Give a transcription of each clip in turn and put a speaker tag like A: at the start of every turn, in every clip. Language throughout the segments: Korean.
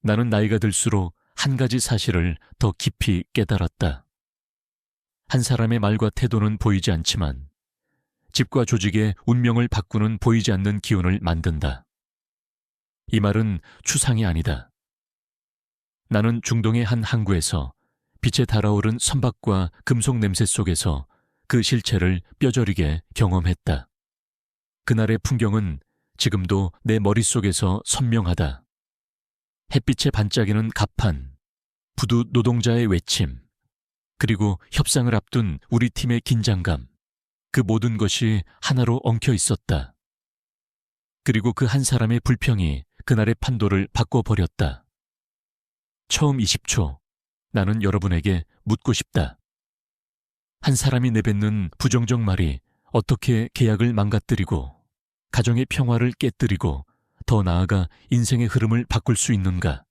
A: 나는 나이가 들수록 한 가지 사실을 더 깊이 깨달았다. 한 사람의 말과 태도는 보이지 않지만 집과 조직의 운명을 바꾸는 보이지 않는 기운을 만든다. 이 말은 추상이 아니다. 나는 중동의 한 항구에서 빛에 달아오른 선박과 금속 냄새 속에서 그 실체를 뼈저리게 경험했다. 그날의 풍경은 지금도 내 머릿속에서 선명하다. 햇빛에 반짝이는 갑판, 부두 노동자의 외침, 그리고 협상을 앞둔 우리 팀의 긴장감, 그 모든 것이 하나로 엉켜 있었다. 그리고 그 한 사람의 불평이 그날의 판도를 바꿔버렸다. 처음 20초, 나는 여러분에게 묻고 싶다. 한 사람이 내뱉는 부정적 말이 어떻게 계약을 망가뜨리고 가정의 평화를 깨뜨리고 더 나아가 인생의 흐름을 바꿀 수 있는가?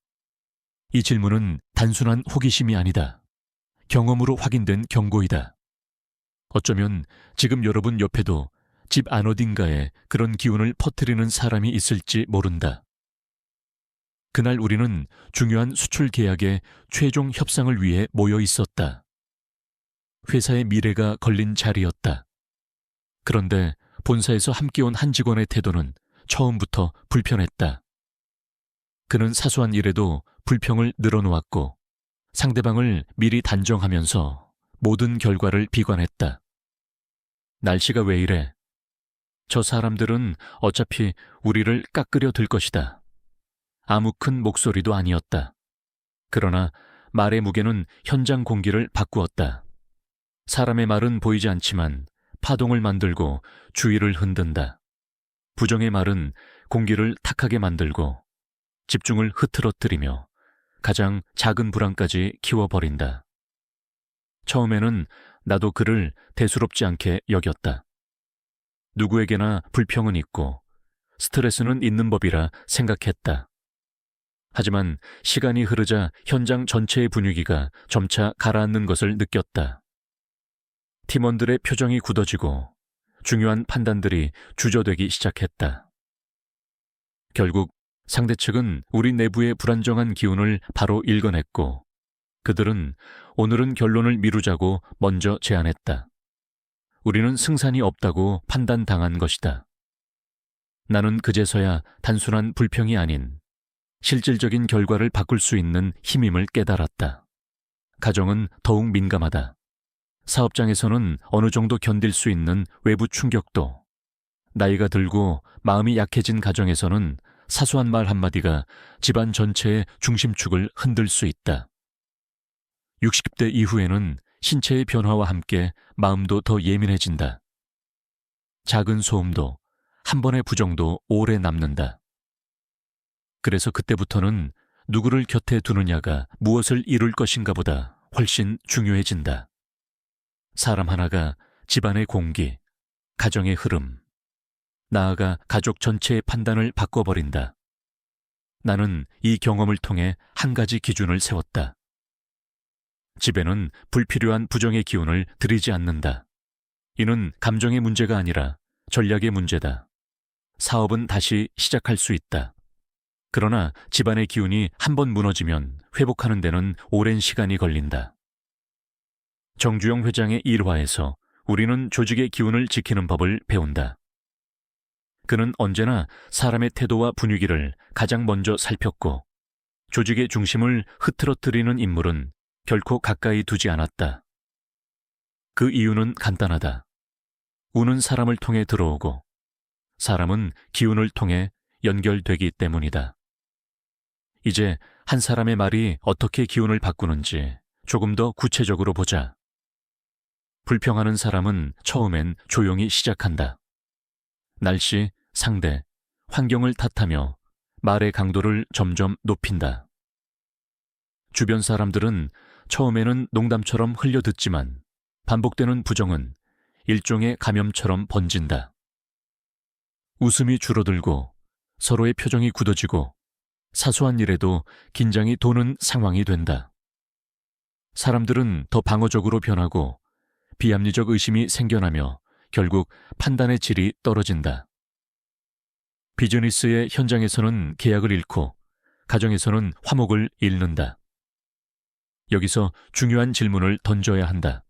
A: 이 질문은 단순한 호기심이 아니다. 경험으로 확인된 경고이다. 어쩌면 지금 여러분 옆에도 집 안 어딘가에 그런 기운을 퍼뜨리는 사람이 있을지 모른다. 그날 우리는 중요한 수출 계약의 최종 협상을 위해 모여 있었다. 회사의 미래가 걸린 자리였다. 그런데 본사에서 함께 온 한 직원의 태도는 처음부터 불편했다. 그는 사소한 일에도 불평을 늘어놓았고 상대방을 미리 단정하면서 모든 결과를 비관했다. 날씨가 왜 이래? 저 사람들은 어차피 우리를 깎으려 들 것이다. 아무 큰 목소리도 아니었다. 그러나 말의 무게는 현장 공기를 바꾸었다. 사람의 말은 보이지 않지만 파동을 만들고 주위를 흔든다. 부정의 말은 공기를 탁하게 만들고 집중을 흐트러뜨리며 가장 작은 불안까지 키워버린다. 처음에는 나도 그를 대수롭지 않게 여겼다. 누구에게나 불평은 있고 스트레스는 있는 법이라 생각했다. 하지만 시간이 흐르자 현장 전체의 분위기가 점차 가라앉는 것을 느꼈다. 팀원들의 표정이 굳어지고 중요한 판단들이 주저되기 시작했다. 결국 상대 측은 우리 내부의 불안정한 기운을 바로 읽어냈고 그들은 오늘은 결론을 미루자고 먼저 제안했다. 우리는 승산이 없다고 판단당한 것이다. 나는 그제서야 단순한 불평이 아닌 실질적인 결과를 바꿀 수 있는 힘임을 깨달았다. 가정은 더욱 민감하다. 사업장에서는 어느 정도 견딜 수 있는 외부 충격도, 나이가 들고 마음이 약해진 가정에서는 사소한 말 한마디가 집안 전체의 중심축을 흔들 수 있다. 60대 이후에는 신체의 변화와 함께 마음도 더 예민해진다. 작은 소음도, 한 번의 부정도 오래 남는다. 그래서 그때부터는 누구를 곁에 두느냐가 무엇을 이룰 것인가 보다 훨씬 중요해진다. 사람 하나가 집안의 공기, 가정의 흐름, 나아가 가족 전체의 판단을 바꿔버린다. 나는 이 경험을 통해 한 가지 기준을 세웠다. 집에는 불필요한 부정의 기운을 들이지 않는다. 이는 감정의 문제가 아니라 전략의 문제다. 사업은 다시 시작할 수 있다. 그러나 집안의 기운이 한번 무너지면 회복하는 데는 오랜 시간이 걸린다. 정주영 회장의 일화에서 우리는 조직의 기운을 지키는 법을 배운다. 그는 언제나 사람의 태도와 분위기를 가장 먼저 살폈고 조직의 중심을 흐트러뜨리는 인물은 결코 가까이 두지 않았다. 그 이유는 간단하다. 운은 사람을 통해 들어오고 사람은 기운을 통해 연결되기 때문이다. 이제 한 사람의 말이 어떻게 기운을 바꾸는지 조금 더 구체적으로 보자. 불평하는 사람은 처음엔 조용히 시작한다. 날씨, 상대, 환경을 탓하며 말의 강도를 점점 높인다. 주변 사람들은 처음에는 농담처럼 흘려듣지만 반복되는 부정은 일종의 감염처럼 번진다. 웃음이 줄어들고 서로의 표정이 굳어지고 사소한 일에도 긴장이 도는 상황이 된다. 사람들은 더 방어적으로 변하고 비합리적 의심이 생겨나며 결국 판단의 질이 떨어진다. 비즈니스의 현장에서는 계약을 잃고 가정에서는 화목을 잃는다. 여기서 중요한 질문을 던져야 한다.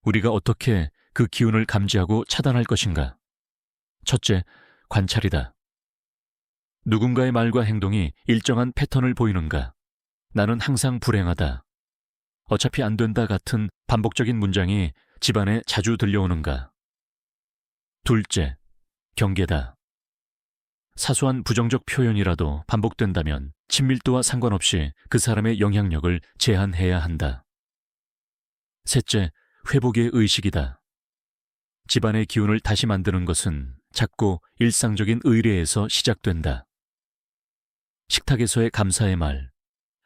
A: 우리가 어떻게 그 기운을 감지하고 차단할 것인가? 첫째, 관찰이다. 누군가의 말과 행동이 일정한 패턴을 보이는가? 나는 항상 불행하다. 어차피 안 된다 같은 반복적인 문장이 집안에 자주 들려오는가? 둘째, 경계다. 사소한 부정적 표현이라도 반복된다면 친밀도와 상관없이 그 사람의 영향력을 제한해야 한다. 셋째, 회복의 의식이다. 집안의 기운을 다시 만드는 것은 작고 일상적인 의례에서 시작된다. 식탁에서의 감사의 말,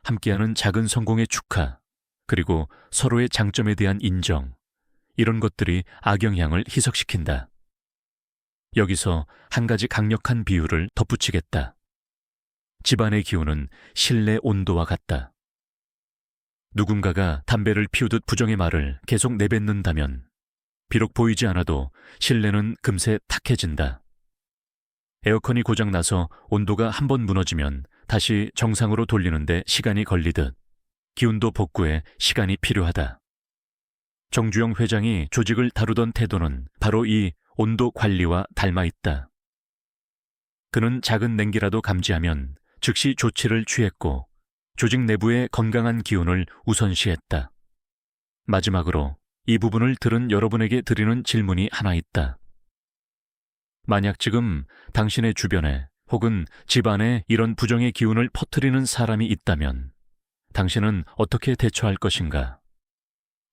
A: 함께하는 작은 성공의 축하, 그리고 서로의 장점에 대한 인정, 이런 것들이 악영향을 희석시킨다. 여기서 한 가지 강력한 비유를 덧붙이겠다. 집안의 기운은 실내 온도와 같다. 누군가가 담배를 피우듯 부정의 말을 계속 내뱉는다면 비록 보이지 않아도 실내는 금세 탁해진다. 에어컨이 고장나서 온도가 한번 무너지면 다시 정상으로 돌리는데 시간이 걸리듯 기운도 복구에 시간이 필요하다. 정주영 회장이 조직을 다루던 태도는 바로 이 온도 관리와 닮아 있다. 그는 작은 냉기라도 감지하면 즉시 조치를 취했고 조직 내부의 건강한 기운을 우선시했다. 마지막으로 이 부분을 들은 여러분에게 드리는 질문이 하나 있다. 만약 지금 당신의 주변에 혹은 집안에 이런 부정의 기운을 퍼뜨리는 사람이 있다면 당신은 어떻게 대처할 것인가?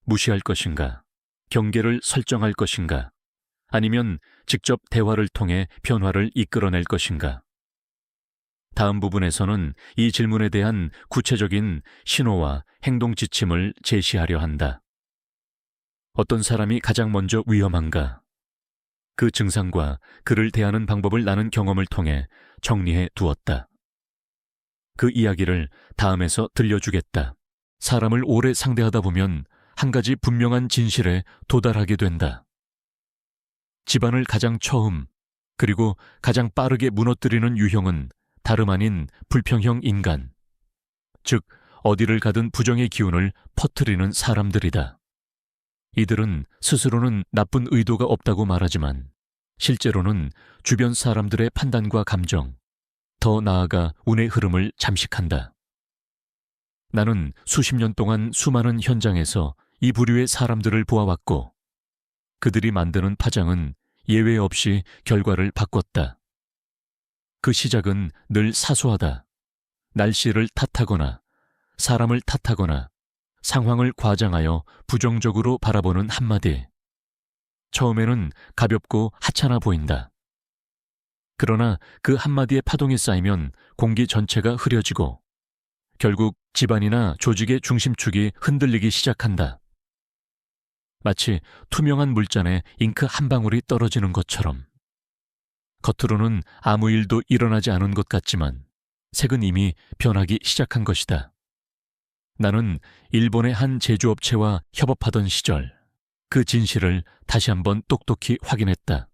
A: 무시할 것인가? 경계를 설정할 것인가? 아니면 직접 대화를 통해 변화를 이끌어낼 것인가? 다음 부분에서는 이 질문에 대한 구체적인 신호와 행동 지침을 제시하려 한다. 어떤 사람이 가장 먼저 위험한가? 그 증상과 그를 대하는 방법을 나눈 경험을 통해 정리해 두었다. 그 이야기를 다음에서 들려주겠다. 사람을 오래 상대하다 보면 한 가지 분명한 진실에 도달하게 된다. 집안을 가장 처음 그리고 가장 빠르게 무너뜨리는 유형은 다름 아닌 불평형 인간, 즉 어디를 가든 부정의 기운을 퍼뜨리는 사람들이다. 이들은 스스로는 나쁜 의도가 없다고 말하지만 실제로는 주변 사람들의 판단과 감정, 더 나아가 운의 흐름을 잠식한다. 나는 수십 년 동안 수많은 현장에서 이 부류의 사람들을 보아왔고 그들이 만드는 파장은 예외 없이 결과를 바꿨다. 그 시작은 늘 사소하다. 날씨를 탓하거나 사람을 탓하거나 상황을 과장하여 부정적으로 바라보는 한마디. 처음에는 가볍고 하찮아 보인다. 그러나 그 한마디의 파동이 쌓이면 공기 전체가 흐려지고 결국 집안이나 조직의 중심축이 흔들리기 시작한다. 마치 투명한 물잔에 잉크 한 방울이 떨어지는 것처럼. 겉으로는 아무 일도 일어나지 않은 것 같지만 색은 이미 변하기 시작한 것이다. 나는 일본의 한 제조업체와 협업하던 시절 그 진실을 다시 한번 똑똑히 확인했다.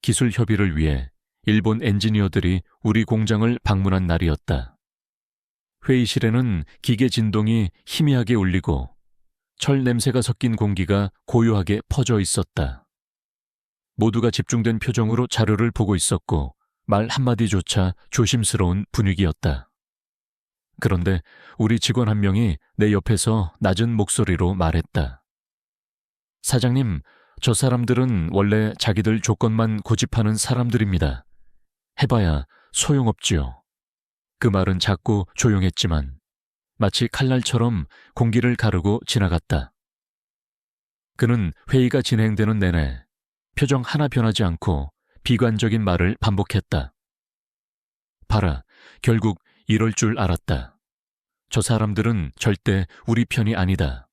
A: 기술 협의를 위해 일본 엔지니어들이 우리 공장을 방문한 날이었다. 회의실에는 기계 진동이 희미하게 울리고 철 냄새가 섞인 공기가 고요하게 퍼져 있었다. 모두가 집중된 표정으로 자료를 보고 있었고 말 한마디조차 조심스러운 분위기였다. 그런데 우리 직원 한 명이 내 옆에서 낮은 목소리로 말했다. 사장님, 저 사람들은 원래 자기들 조건만 고집하는 사람들입니다. 해봐야 소용없지요. 그 말은 작고 조용했지만 마치 칼날처럼 공기를 가르고 지나갔다. 그는 회의가 진행되는 내내 표정 하나 변하지 않고 비관적인 말을 반복했다. 봐라, 결국 이럴 줄 알았다. 저 사람들은 절대 우리 편이 아니다.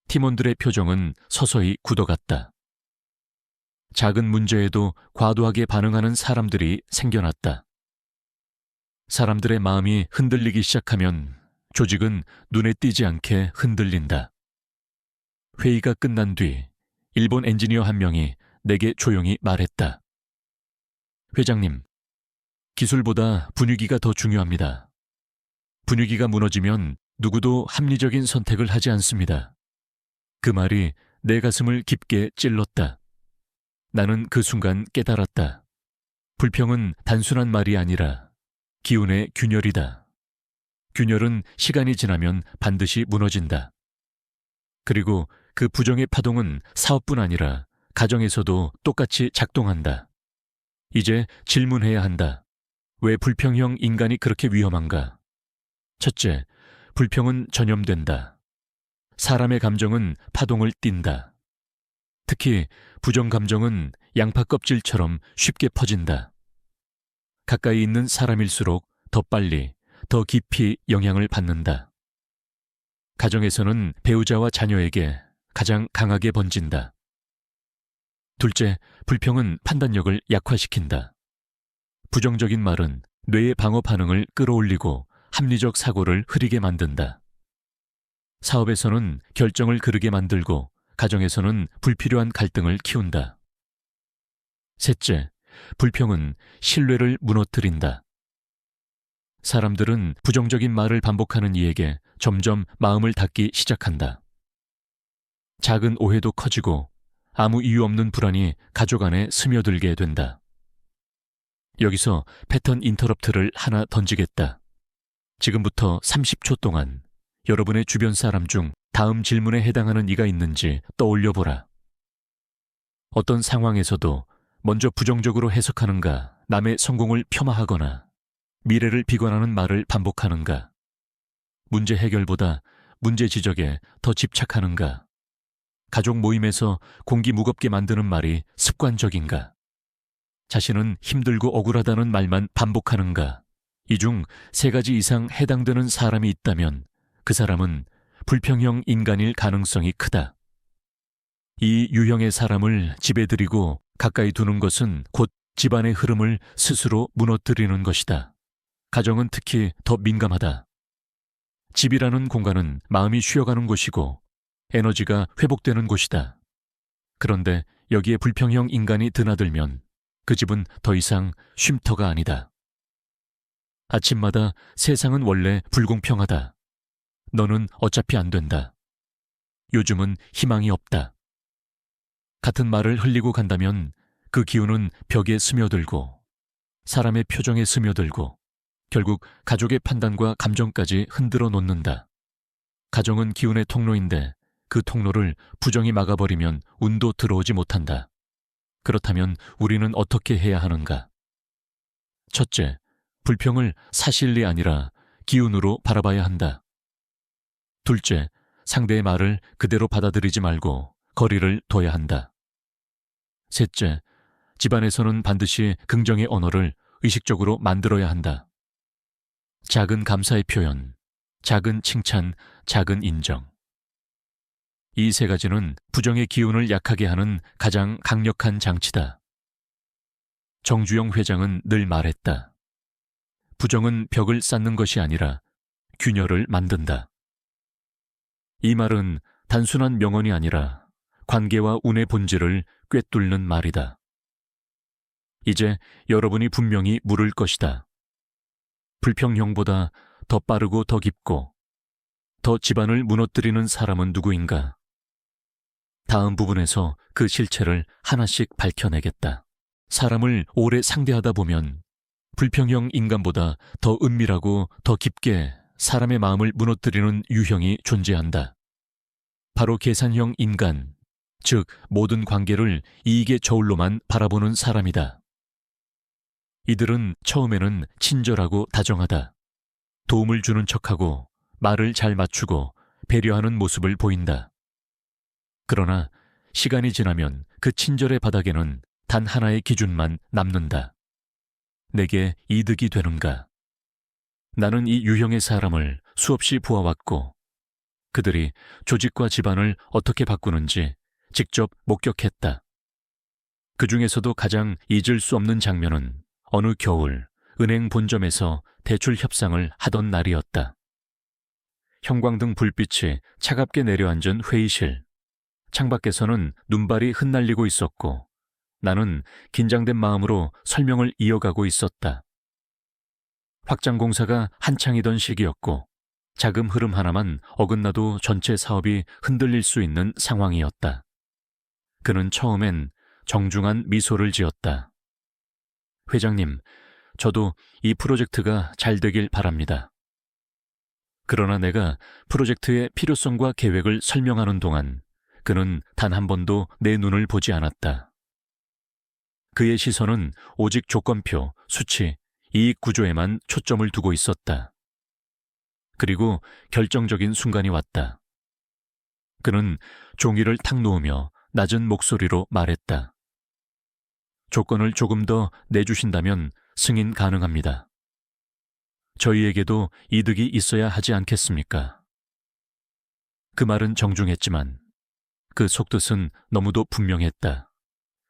A: 팀원들의 표정은 서서히 굳어갔다. 작은 문제에도 과도하게 반응하는 사람들이 생겨났다. 사람들의 마음이 흔들리기 시작하면 조직은 눈에 띄지 않게 흔들린다. 회의가 끝난 뒤 일본 엔지니어 한 명이 내게 조용히 말했다. 회장님, 기술보다 분위기가 더 중요합니다. 분위기가 무너지면 누구도 합리적인 선택을 하지 않습니다. 그 말이 내 가슴을 깊게 찔렀다. 나는 그 순간 깨달았다. 불평은 단순한 말이 아니라 기운의 균열이다. 균열은 시간이 지나면 반드시 무너진다. 그리고 그 부정의 파동은 사업뿐 아니라 가정에서도 똑같이 작동한다. 이제 질문해야 한다. 왜 불평형 인간이 그렇게 위험한가? 첫째, 불평은 전염된다. 사람의 감정은 파동을 띈다. 특히 부정 감정은 양파 껍질처럼 쉽게 퍼진다. 가까이 있는 사람일수록 더 빨리, 더 깊이 영향을 받는다. 가정에서는 배우자와 자녀에게 가장 강하게 번진다. 둘째, 불평은 판단력을 약화시킨다. 부정적인 말은 뇌의 방어 반응을 끌어올리고 합리적 사고를 흐리게 만든다. 사업에서는 결정을 그르게 만들고 가정에서는 불필요한 갈등을 키운다. 셋째, 불평은 신뢰를 무너뜨린다. 사람들은 부정적인 말을 반복하는 이에게 점점 마음을 닫기 시작한다. 작은 오해도 커지고 아무 이유 없는 불안이 가족 안에 스며들게 된다. 여기서 패턴 인터럽트를 하나 던지겠다. 지금부터 30초 동안 여러분의 주변 사람 중 다음 질문에 해당하는 이가 있는지 떠올려보라. 어떤 상황에서도 먼저 부정적으로 해석하는가, 남의 성공을 폄하하거나 미래를 비관하는 말을 반복하는가, 문제 해결보다 문제 지적에 더 집착하는가, 가족 모임에서 공기 무겁게 만드는 말이 습관적인가, 자신은 힘들고 억울하다는 말만 반복하는가, 이 중 3가지 이상 해당되는 사람이 있다면 그 사람은 불평형 인간일 가능성이 크다. 이 유형의 사람을 집에 들이고 가까이 두는 것은 곧 집안의 흐름을 스스로 무너뜨리는 것이다. 가정은 특히 더 민감하다. 집이라는 공간은 마음이 쉬어가는 곳이고 에너지가 회복되는 곳이다. 그런데 여기에 불평형 인간이 드나들면 그 집은 더 이상 쉼터가 아니다. 아침마다 세상은 원래 불공평하다. 너는 어차피 안 된다. 요즘은 희망이 없다. 같은 말을 흘리고 간다면 그 기운은 벽에 스며들고 사람의 표정에 스며들고 결국 가족의 판단과 감정까지 흔들어 놓는다. 가정은 기운의 통로인데 그 통로를 부정이 막아버리면 운도 들어오지 못한다. 그렇다면 우리는 어떻게 해야 하는가? 첫째, 불평을 사실이 아니라 기운으로 바라봐야 한다. 둘째, 상대의 말을 그대로 받아들이지 말고 거리를 둬야 한다. 셋째, 집안에서는 반드시 긍정의 언어를 의식적으로 만들어야 한다. 작은 감사의 표현, 작은 칭찬, 작은 인정. 이 3가지는 부정의 기운을 약하게 하는 가장 강력한 장치다. 정주영 회장은 늘 말했다. 부정은 벽을 쌓는 것이 아니라 균열을 만든다. 이 말은 단순한 명언이 아니라 관계와 운의 본질을 꿰뚫는 말이다. 이제 여러분이 분명히 물을 것이다. 불평형보다 더 빠르고 더 깊고 더 집안을 무너뜨리는 사람은 누구인가? 다음 부분에서 그 실체를 하나씩 밝혀내겠다. 사람을 오래 상대하다 보면 불평형 인간보다 더 은밀하고 더 깊게 사람의 마음을 무너뜨리는 유형이 존재한다. 바로 계산형 인간, 즉 모든 관계를 이익의 저울로만 바라보는 사람이다. 이들은 처음에는 친절하고 다정하다. 도움을 주는 척하고 말을 잘 맞추고 배려하는 모습을 보인다. 그러나 시간이 지나면 그 친절의 바닥에는 단 하나의 기준만 남는다. 내게 이득이 되는가? 나는 이 유형의 사람을 수없이 보아왔고 그들이 조직과 집안을 어떻게 바꾸는지 직접 목격했다. 그 중에서도 가장 잊을 수 없는 장면은 어느 겨울 은행 본점에서 대출 협상을 하던 날이었다. 형광등 불빛이 차갑게 내려앉은 회의실. 창밖에서는 눈발이 흩날리고 있었고 나는 긴장된 마음으로 설명을 이어가고 있었다. 확장 공사가 한창이던 시기였고 자금 흐름 하나만 어긋나도 전체 사업이 흔들릴 수 있는 상황이었다. 그는 처음엔 정중한 미소를 지었다. 회장님, 저도 이 프로젝트가 잘 되길 바랍니다. 그러나 내가 프로젝트의 필요성과 계획을 설명하는 동안 그는 단 한 번도 내 눈을 보지 않았다. 그의 시선은 오직 조건표, 수치, 이익 구조에만 초점을 두고 있었다. 그리고 결정적인 순간이 왔다. 그는 종이를 탁 놓으며 낮은 목소리로 말했다. 조건을 조금 더 내주신다면 승인 가능합니다. 저희에게도 이득이 있어야 하지 않겠습니까? 그 말은 정중했지만 그 속뜻은 너무도 분명했다.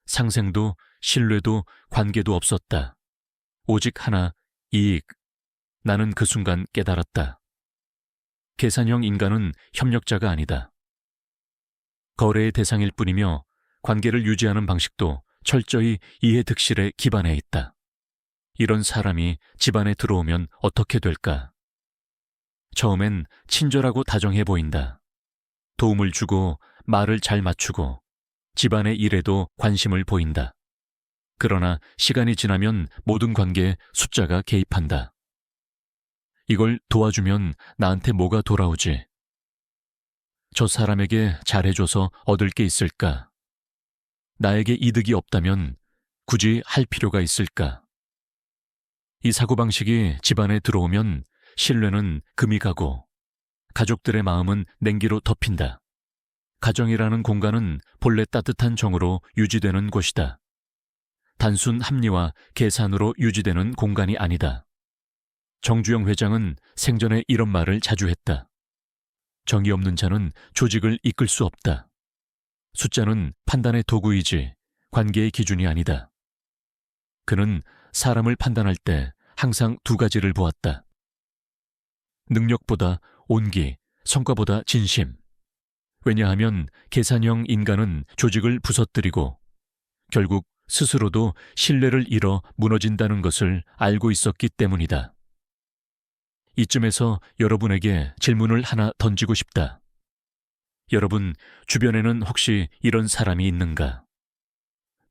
A: 상생도 신뢰도 관계도 없었다. 오직 하나, 이익. 나는 그 순간 깨달았다. 계산형 인간은 협력자가 아니다. 거래의 대상일 뿐이며 관계를 유지하는 방식도 철저히 이해득실에 기반해 있다. 이런 사람이 집안에 들어오면 어떻게 될까? 처음엔 친절하고 다정해 보인다. 도움을 주고 말을 잘 맞추고 집안의 일에도 관심을 보인다. 그러나 시간이 지나면 모든 관계에 숫자가 개입한다. 이걸 도와주면 나한테 뭐가 돌아오지? 저 사람에게 잘해줘서 얻을 게 있을까? 나에게 이득이 없다면 굳이 할 필요가 있을까? 이 사고방식이 집안에 들어오면 신뢰는 금이 가고 가족들의 마음은 냉기로 덮인다. 가정이라는 공간은 본래 따뜻한 정으로 유지되는 곳이다. 단순 합리와 계산으로 유지되는 공간이 아니다. 정주영 회장은 생전에 이런 말을 자주 했다. 정이 없는 자는 조직을 이끌 수 없다. 숫자는 판단의 도구이지 관계의 기준이 아니다. 그는 사람을 판단할 때 항상 두 가지를 보았다. 능력보다 온기, 성과보다 진심. 왜냐하면 계산형 인간은 조직을 부서뜨리고 결국 스스로도 신뢰를 잃어 무너진다는 것을 알고 있었기 때문이다. 이쯤에서 여러분에게 질문을 하나 던지고 싶다. 여러분 주변에는 혹시 이런 사람이 있는가?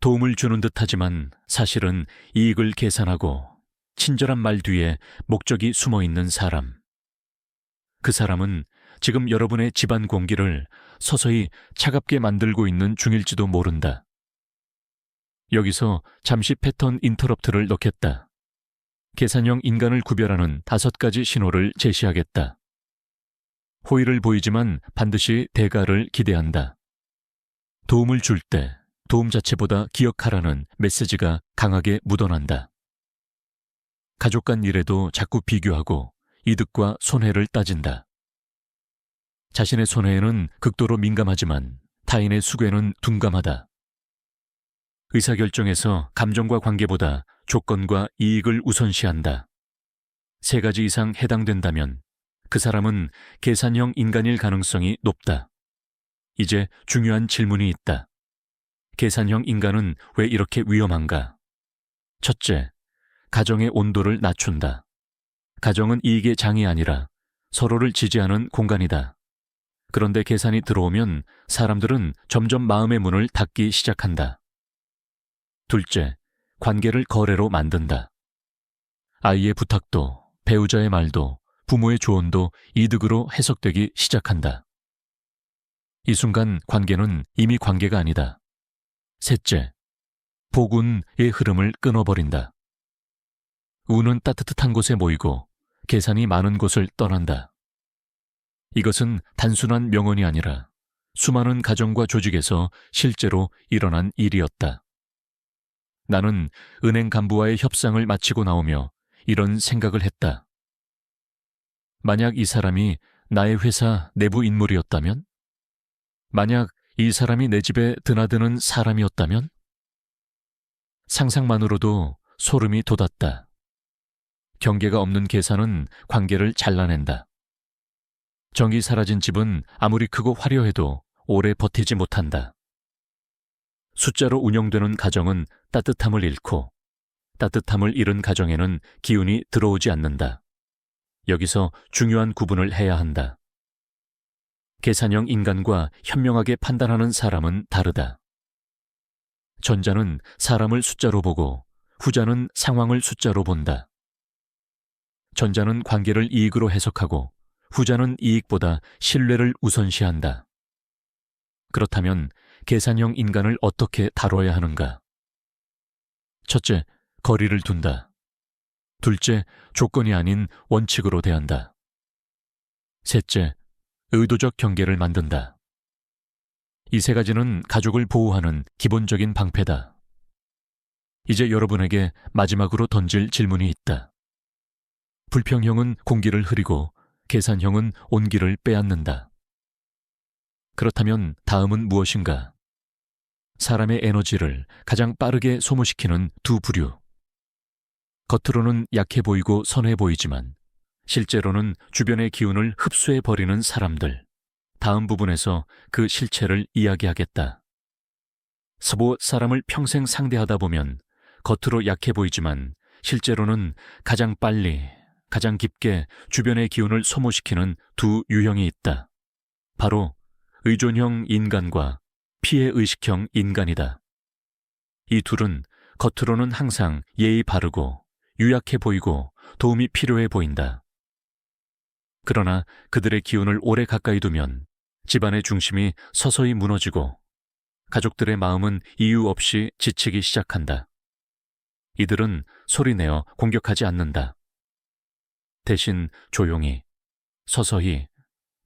A: 도움을 주는 듯하지만 사실은 이익을 계산하고 친절한 말 뒤에 목적이 숨어 있는 사람. 그 사람은 지금 여러분의 집안 공기를 서서히 차갑게 만들고 있는 중일지도 모른다. 여기서 잠시 패턴 인터럽트를 넣겠다. 계산형 인간을 구별하는 5가지 신호를 제시하겠다. 호의를 보이지만 반드시 대가를 기대한다. 도움을 줄 때 도움 자체보다 기억하라는 메시지가 강하게 묻어난다. 가족 간 일에도 자꾸 비교하고 이득과 손해를 따진다. 자신의 손해에는 극도로 민감하지만 타인의 수고에는 둔감하다. 의사결정에서 감정과 관계보다 조건과 이익을 우선시한다. 3가지 이상 해당된다면 그 사람은 계산형 인간일 가능성이 높다. 이제 중요한 질문이 있다. 계산형 인간은 왜 이렇게 위험한가? 첫째, 가정의 온도를 낮춘다. 가정은 이익의 장이 아니라 서로를 지지하는 공간이다. 그런데 계산이 들어오면 사람들은 점점 마음의 문을 닫기 시작한다. 둘째, 관계를 거래로 만든다. 아이의 부탁도, 배우자의 말도, 부모의 조언도 이득으로 해석되기 시작한다. 이 순간 관계는 이미 관계가 아니다. 셋째, 복운의 흐름을 끊어버린다. 운은 따뜻한 곳에 모이고 계산이 많은 곳을 떠난다. 이것은 단순한 명언이 아니라 수많은 가정과 조직에서 실제로 일어난 일이었다. 나는 은행 간부와의 협상을 마치고 나오며 이런 생각을 했다. 만약 이 사람이 나의 회사 내부 인물이었다면? 만약 이 사람이 내 집에 드나드는 사람이었다면? 상상만으로도 소름이 돋았다. 경계가 없는 계산은 관계를 잘라낸다. 정이 사라진 집은 아무리 크고 화려해도 오래 버티지 못한다. 숫자로 운영되는 가정은 따뜻함을 잃고 따뜻함을 잃은 가정에는 기운이 들어오지 않는다. 여기서 중요한 구분을 해야 한다. 계산형 인간과 현명하게 판단하는 사람은 다르다. 전자는 사람을 숫자로 보고 후자는 상황을 숫자로 본다. 전자는 관계를 이익으로 해석하고 후자는 이익보다 신뢰를 우선시한다. 그렇다면 계산형 인간을 어떻게 다뤄야 하는가? 첫째, 거리를 둔다. 둘째, 조건이 아닌 원칙으로 대한다. 셋째, 의도적 경계를 만든다. 이 세 가지는 가족을 보호하는 기본적인 방패다. 이제 여러분에게 마지막으로 던질 질문이 있다. 불평형은 공기를 흐리고 계산형은 온기를 빼앗는다. 그렇다면 다음은 무엇인가? 사람의 에너지를 가장 빠르게 소모시키는 두 부류. 겉으로는 약해 보이고 선해 보이지만 실제로는 주변의 기운을 흡수해버리는 사람들. 다음 부분에서 그 실체를 이야기하겠다. 서보 사람을 평생 상대하다 보면 겉으로 약해 보이지만 실제로는 가장 빨리, 가장 깊게 주변의 기운을 소모시키는 두 유형이 있다. 바로 의존형 인간과 피해의식형 인간이다. 이 둘은 겉으로는 항상 예의 바르고 유약해 보이고 도움이 필요해 보인다. 그러나 그들의 기운을 오래 가까이 두면 집안의 중심이 서서히 무너지고 가족들의 마음은 이유 없이 지치기 시작한다. 이들은 소리내어 공격하지 않는다. 대신 조용히, 서서히,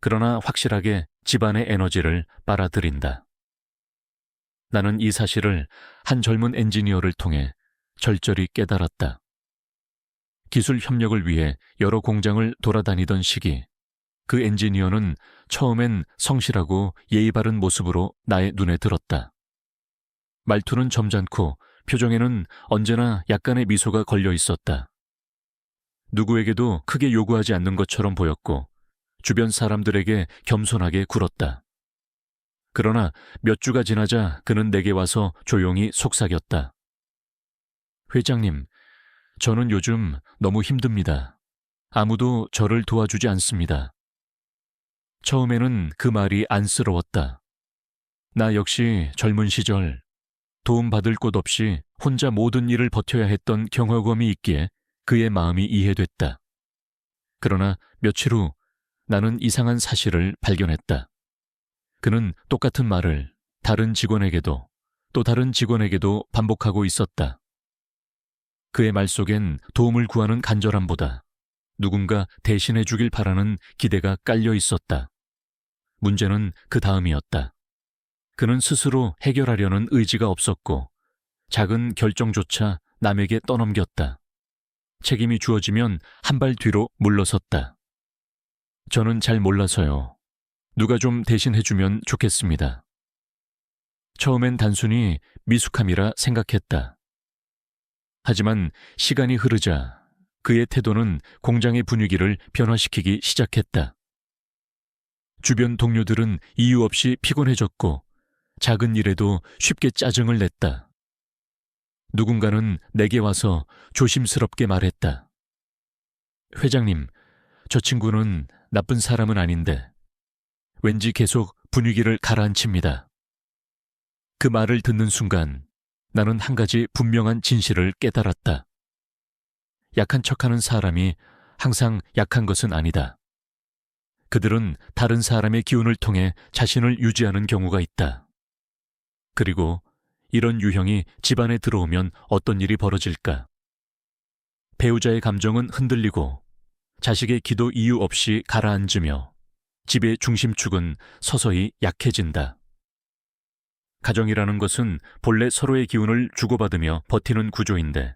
A: 그러나 확실하게 집안의 에너지를 빨아들인다. 나는 이 사실을 한 젊은 엔지니어를 통해 절절히 깨달았다. 기술 협력을 위해 여러 공장을 돌아다니던 시기, 그 엔지니어는 처음엔 성실하고 예의 바른 모습으로 나의 눈에 들었다. 말투는 점잖고 표정에는 언제나 약간의 미소가 걸려 있었다. 누구에게도 크게 요구하지 않는 것처럼 보였고 주변 사람들에게 겸손하게 굴었다. 그러나 몇 주가 지나자 그는 내게 와서 조용히 속삭였다. 회장님, 저는 요즘 너무 힘듭니다. 아무도 저를 도와주지 않습니다. 처음에는 그 말이 안쓰러웠다. 나 역시 젊은 시절 도움받을 곳 없이 혼자 모든 일을 버텨야 했던 경험이 있기에 그의 마음이 이해됐다. 그러나 며칠 후 나는 이상한 사실을 발견했다. 그는 똑같은 말을 다른 직원에게도 또 다른 직원에게도 반복하고 있었다. 그의 말 속엔 도움을 구하는 간절함보다 누군가 대신해 주길 바라는 기대가 깔려 있었다. 문제는 그 다음이었다. 그는 스스로 해결하려는 의지가 없었고 작은 결정조차 남에게 떠넘겼다. 책임이 주어지면 한 발 뒤로 물러섰다. 저는 잘 몰라서요. 누가 좀 대신해주면 좋겠습니다. 처음엔 단순히 미숙함이라 생각했다. 하지만 시간이 흐르자 그의 태도는 공장의 분위기를 변화시키기 시작했다. 주변 동료들은 이유 없이 피곤해졌고 작은 일에도 쉽게 짜증을 냈다. 누군가는 내게 와서 조심스럽게 말했다. 회장님, 저 친구는 나쁜 사람은 아닌데 왠지 계속 분위기를 가라앉힙니다. 그 말을 듣는 순간 나는 한 가지 분명한 진실을 깨달았다. 약한 척하는 사람이 항상 약한 것은 아니다. 그들은 다른 사람의 기운을 통해 자신을 유지하는 경우가 있다. 그리고 이런 유형이 집안에 들어오면 어떤 일이 벌어질까? 배우자의 감정은 흔들리고 자식의 기도 이유 없이 가라앉으며 집의 중심축은 서서히 약해진다. 가정이라는 것은 본래 서로의 기운을 주고받으며 버티는 구조인데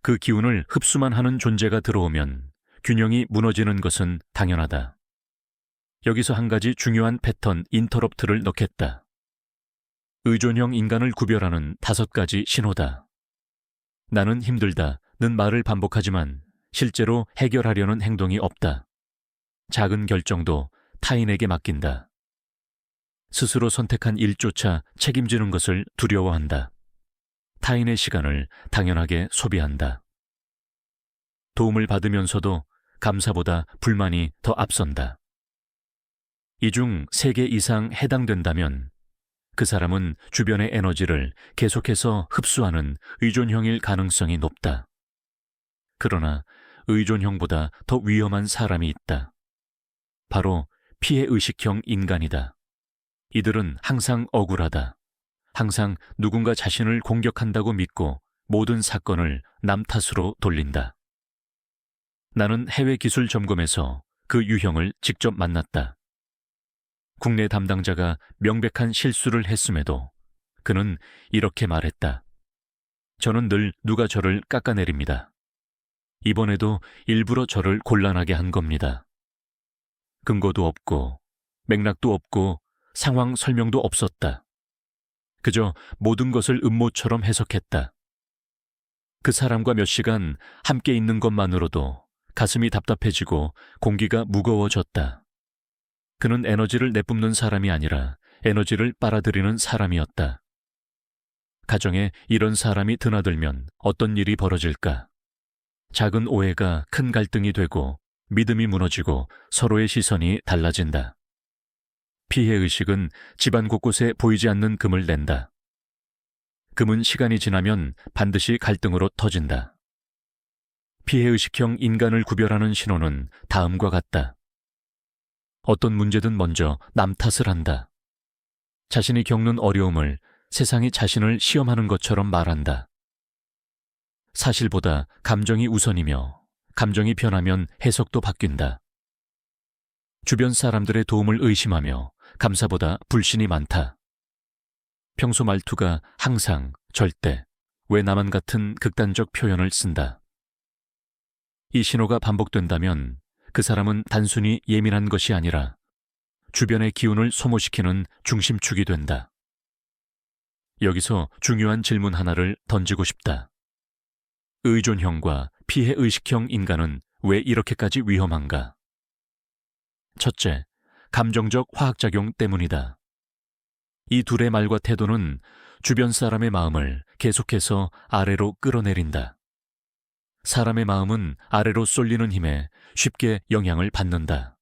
A: 그 기운을 흡수만 하는 존재가 들어오면 균형이 무너지는 것은 당연하다. 여기서 한 가지 중요한 패턴 인터럽트를 넣겠다. 의존형 인간을 구별하는 5가지 신호다. 나는 힘들다는 말을 반복하지만 실제로 해결하려는 행동이 없다. 작은 결정도 타인에게 맡긴다. 스스로 선택한 일조차 책임지는 것을 두려워한다. 타인의 시간을 당연하게 소비한다. 도움을 받으면서도 감사보다 불만이 더 앞선다. 이 중 3개 이상 해당된다면 그 사람은 주변의 에너지를 계속해서 흡수하는 의존형일 가능성이 높다. 그러나 의존형보다 더 위험한 사람이 있다. 바로 피해의식형 인간이다. 이들은 항상 억울하다. 항상 누군가 자신을 공격한다고 믿고 모든 사건을 남 탓으로 돌린다. 나는 해외 기술 점검에서 그 유형을 직접 만났다. 국내 담당자가 명백한 실수를 했음에도 그는 이렇게 말했다. 저는 늘 누가 저를 깎아내립니다. 이번에도 일부러 저를 곤란하게 한 겁니다. 근거도 없고 맥락도 없고 상황 설명도 없었다. 그저 모든 것을 음모처럼 해석했다. 그 사람과 몇 시간 함께 있는 것만으로도 가슴이 답답해지고 공기가 무거워졌다. 그는 에너지를 내뿜는 사람이 아니라 에너지를 빨아들이는 사람이었다. 가정에 이런 사람이 드나들면 어떤 일이 벌어질까? 작은 오해가 큰 갈등이 되고 믿음이 무너지고 서로의 시선이 달라진다. 피해의식은 집안 곳곳에 보이지 않는 금을 낸다. 금은 시간이 지나면 반드시 갈등으로 터진다. 피해의식형 인간을 구별하는 신호는 다음과 같다. 어떤 문제든 먼저 남 탓을 한다. 자신이 겪는 어려움을 세상이 자신을 시험하는 것처럼 말한다. 사실보다 감정이 우선이며 감정이 변하면 해석도 바뀐다. 주변 사람들의 도움을 의심하며 감사보다 불신이 많다. 평소 말투가 항상, 절대, 왜 나만 같은 극단적 표현을 쓴다. 이 신호가 반복된다면 그 사람은 단순히 예민한 것이 아니라 주변의 기운을 소모시키는 중심축이 된다. 여기서 중요한 질문 하나를 던지고 싶다. 의존형과 피해의식형 인간은 왜 이렇게까지 위험한가? 첫째, 감정적 화학작용 때문이다. 이 둘의 말과 태도는 주변 사람의 마음을 계속해서 아래로 끌어내린다. 사람의 마음은 아래로 쏠리는 힘에 쉽게 영향을 받는다.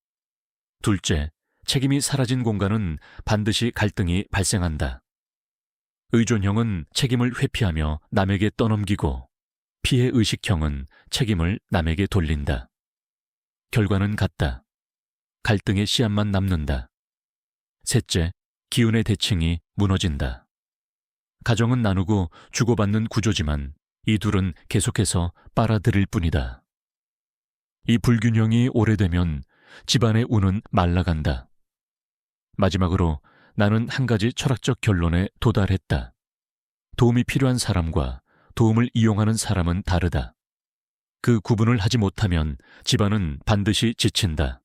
A: 둘째, 책임이 사라진 공간은 반드시 갈등이 발생한다. 의존형은 책임을 회피하며 남에게 떠넘기고 피해의식형은 책임을 남에게 돌린다. 결과는 같다. 갈등의 씨앗만 남는다. 셋째, 기운의 대칭이 무너진다. 가정은 나누고 주고받는 구조지만 이 둘은 계속해서 빨아들일 뿐이다. 이 불균형이 오래되면 집안의 운은 말라간다. 마지막으로 나는 한 가지 철학적 결론에 도달했다. 도움이 필요한 사람과 도움을 이용하는 사람은 다르다. 그 구분을 하지 못하면 집안은 반드시 지친다.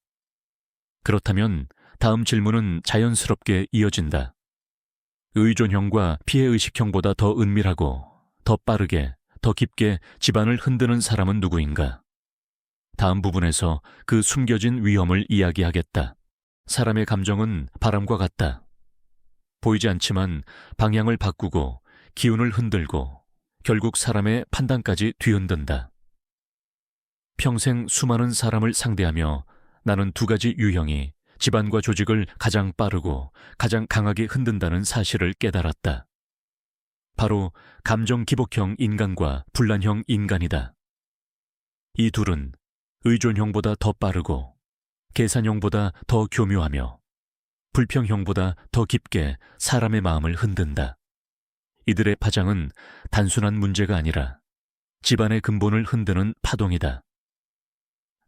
A: 그렇다면 다음 질문은 자연스럽게 이어진다. 의존형과 피해의식형보다 더 은밀하고 더 빠르게 더 깊게 집안을 흔드는 사람은 누구인가? 다음 부분에서 그 숨겨진 위험을 이야기하겠다. 사람의 감정은 바람과 같다. 보이지 않지만 방향을 바꾸고 기운을 흔들고 결국 사람의 판단까지 뒤흔든다. 평생 수많은 사람을 상대하며 나는 2가지 유형이 집안과 조직을 가장 빠르고 가장 강하게 흔든다는 사실을 깨달았다. 바로 감정 기복형 인간과 분란형 인간이다. 이 둘은 의존형보다 더 빠르고 계산형보다 더 교묘하며 불평형보다 더 깊게 사람의 마음을 흔든다. 이들의 파장은 단순한 문제가 아니라 집안의 근본을 흔드는 파동이다.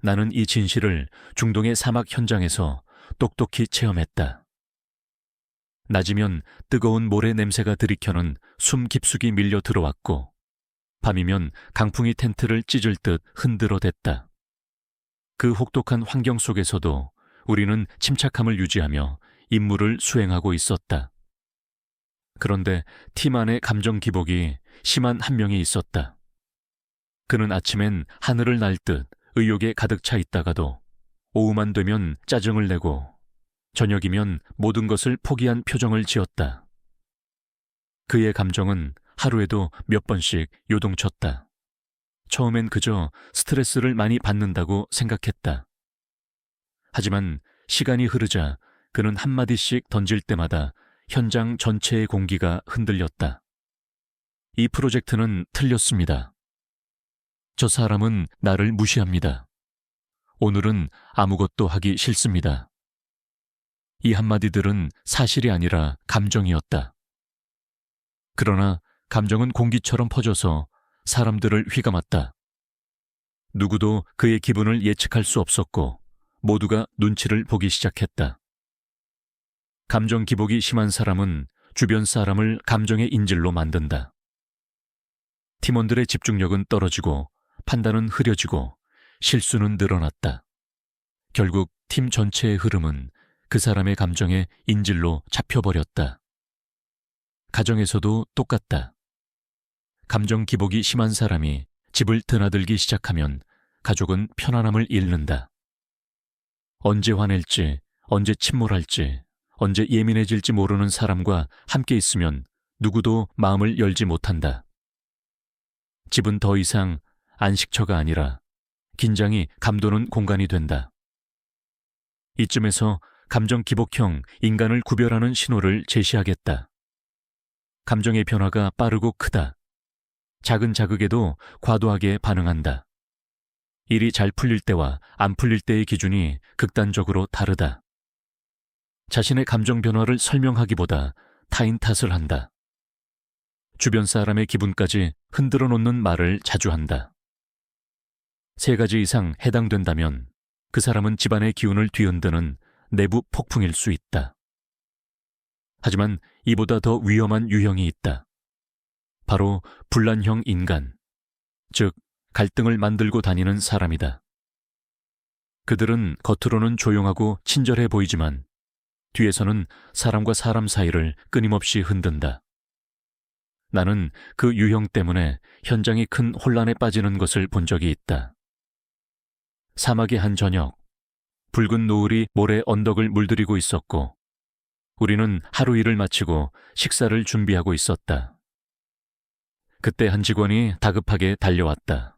A: 나는 이 진실을 중동의 사막 현장에서 똑똑히 체험했다. 낮이면 뜨거운 모래 냄새가 들이켜는 숨 깊숙이 밀려 들어왔고 밤이면 강풍이 텐트를 찢을 듯 흔들어댔다. 그 혹독한 환경 속에서도 우리는 침착함을 유지하며 임무를 수행하고 있었다. 그런데 팀 안의 감정 기복이 심한 한 명이 있었다. 그는 아침엔 하늘을 날 듯 의욕에 가득 차 있다가도 오후만 되면 짜증을 내고 저녁이면 모든 것을 포기한 표정을 지었다. 그의 감정은 하루에도 몇 번씩 요동쳤다. 처음엔 그저 스트레스를 많이 받는다고 생각했다. 하지만 시간이 흐르자 그는 한마디씩 던질 때마다 현장 전체의 공기가 흔들렸다. 이 프로젝트는 틀렸습니다. 저 사람은 나를 무시합니다. 오늘은 아무것도 하기 싫습니다. 이 한마디들은 사실이 아니라 감정이었다. 그러나 감정은 공기처럼 퍼져서 사람들을 휘감았다. 누구도 그의 기분을 예측할 수 없었고 모두가 눈치를 보기 시작했다. 감정 기복이 심한 사람은 주변 사람을 감정의 인질로 만든다. 팀원들의 집중력은 떨어지고 판단은 흐려지고 실수는 늘어났다. 결국 팀 전체의 흐름은 그 사람의 감정의 인질로 잡혀버렸다. 가정에서도 똑같다. 감정 기복이 심한 사람이 집을 드나들기 시작하면 가족은 편안함을 잃는다. 언제 화낼지, 언제 침몰할지, 언제 예민해질지 모르는 사람과 함께 있으면 누구도 마음을 열지 못한다. 집은 더 이상 안식처가 아니라 긴장이 감도는 공간이 된다. 이쯤에서 감정 기복형 인간을 구별하는 신호를 제시하겠다. 감정의 변화가 빠르고 크다. 작은 자극에도 과도하게 반응한다. 일이 잘 풀릴 때와 안 풀릴 때의 기준이 극단적으로 다르다. 자신의 감정 변화를 설명하기보다 타인 탓을 한다. 주변 사람의 기분까지 흔들어 놓는 말을 자주 한다. 3가지 이상 해당된다면 그 사람은 집안의 기운을 뒤흔드는 내부 폭풍일 수 있다. 하지만 이보다 더 위험한 유형이 있다. 바로 분란형 인간, 즉 갈등을 만들고 다니는 사람이다. 그들은 겉으로는 조용하고 친절해 보이지만 뒤에서는 사람과 사람 사이를 끊임없이 흔든다. 나는 그 유형 때문에 현장이 큰 혼란에 빠지는 것을 본 적이 있다. 사막의 한 저녁, 붉은 노을이 모래 언덕을 물들이고 있었고 우리는 하루 일을 마치고 식사를 준비하고 있었다. 그때 한 직원이 다급하게 달려왔다.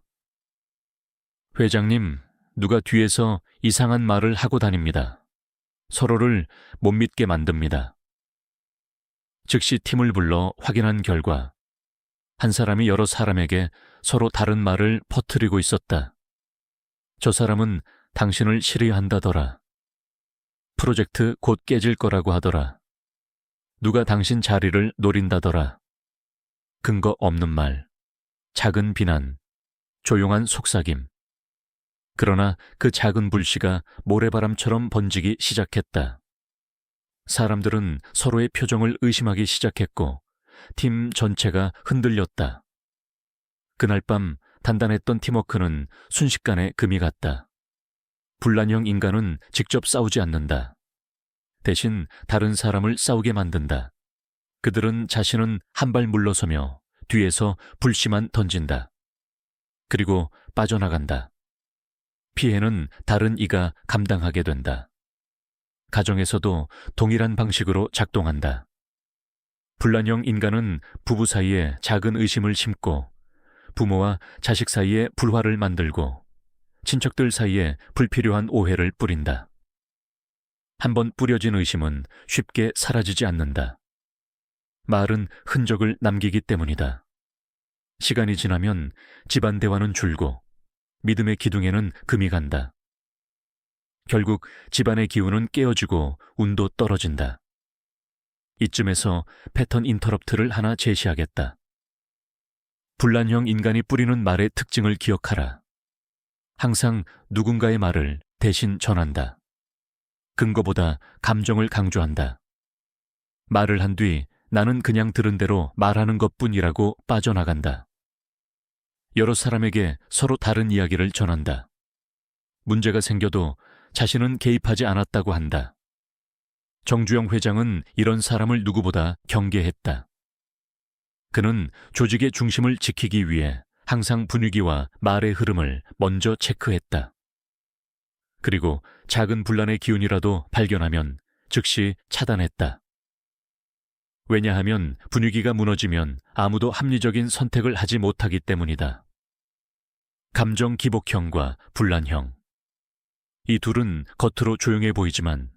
A: 회장님, 누가 뒤에서 이상한 말을 하고 다닙니다. 서로를 못 믿게 만듭니다. 즉시 팀을 불러 확인한 결과 한 사람이 여러 사람에게 서로 다른 말을 퍼뜨리고 있었다. 저 사람은 당신을 싫어한다더라. 프로젝트 곧 깨질 거라고 하더라. 누가 당신 자리를 노린다더라. 근거 없는 말, 작은 비난, 조용한 속삭임. 그러나 그 작은 불씨가 모래바람처럼 번지기 시작했다. 사람들은 서로의 표정을 의심하기 시작했고 팀 전체가 흔들렸다. 그날 밤 단단했던 팀워크는 순식간에 금이 갔다. 분란형 인간은 직접 싸우지 않는다. 대신 다른 사람을 싸우게 만든다. 그들은 자신은 한 발 물러서며 뒤에서 불씨만 던진다. 그리고 빠져나간다. 피해는 다른 이가 감당하게 된다. 가정에서도 동일한 방식으로 작동한다. 분란형 인간은 부부 사이에 작은 의심을 심고 부모와 자식 사이에 불화를 만들고 친척들 사이에 불필요한 오해를 뿌린다. 한번 뿌려진 의심은 쉽게 사라지지 않는다. 말은 흔적을 남기기 때문이다. 시간이 지나면 집안 대화는 줄고 믿음의 기둥에는 금이 간다. 결국 집안의 기운은 깨어지고 운도 떨어진다. 이쯤에서 패턴 인터럽트를 하나 제시하겠다. 분란형 인간이 뿌리는 말의 특징을 기억하라. 항상 누군가의 말을 대신 전한다. 근거보다 감정을 강조한다. 말을 한 뒤 나는 그냥 들은 대로 말하는 것뿐이라고 빠져나간다. 여러 사람에게 서로 다른 이야기를 전한다. 문제가 생겨도 자신은 개입하지 않았다고 한다. 정주영 회장은 이런 사람을 누구보다 경계했다. 그는 조직의 중심을 지키기 위해 항상 분위기와 말의 흐름을 먼저 체크했다. 그리고 작은 분란의 기운이라도 발견하면 즉시 차단했다. 왜냐하면 분위기가 무너지면 아무도 합리적인 선택을 하지 못하기 때문이다. 감정 기복형과 분란형. 이 둘은 겉으로 조용해 보이지만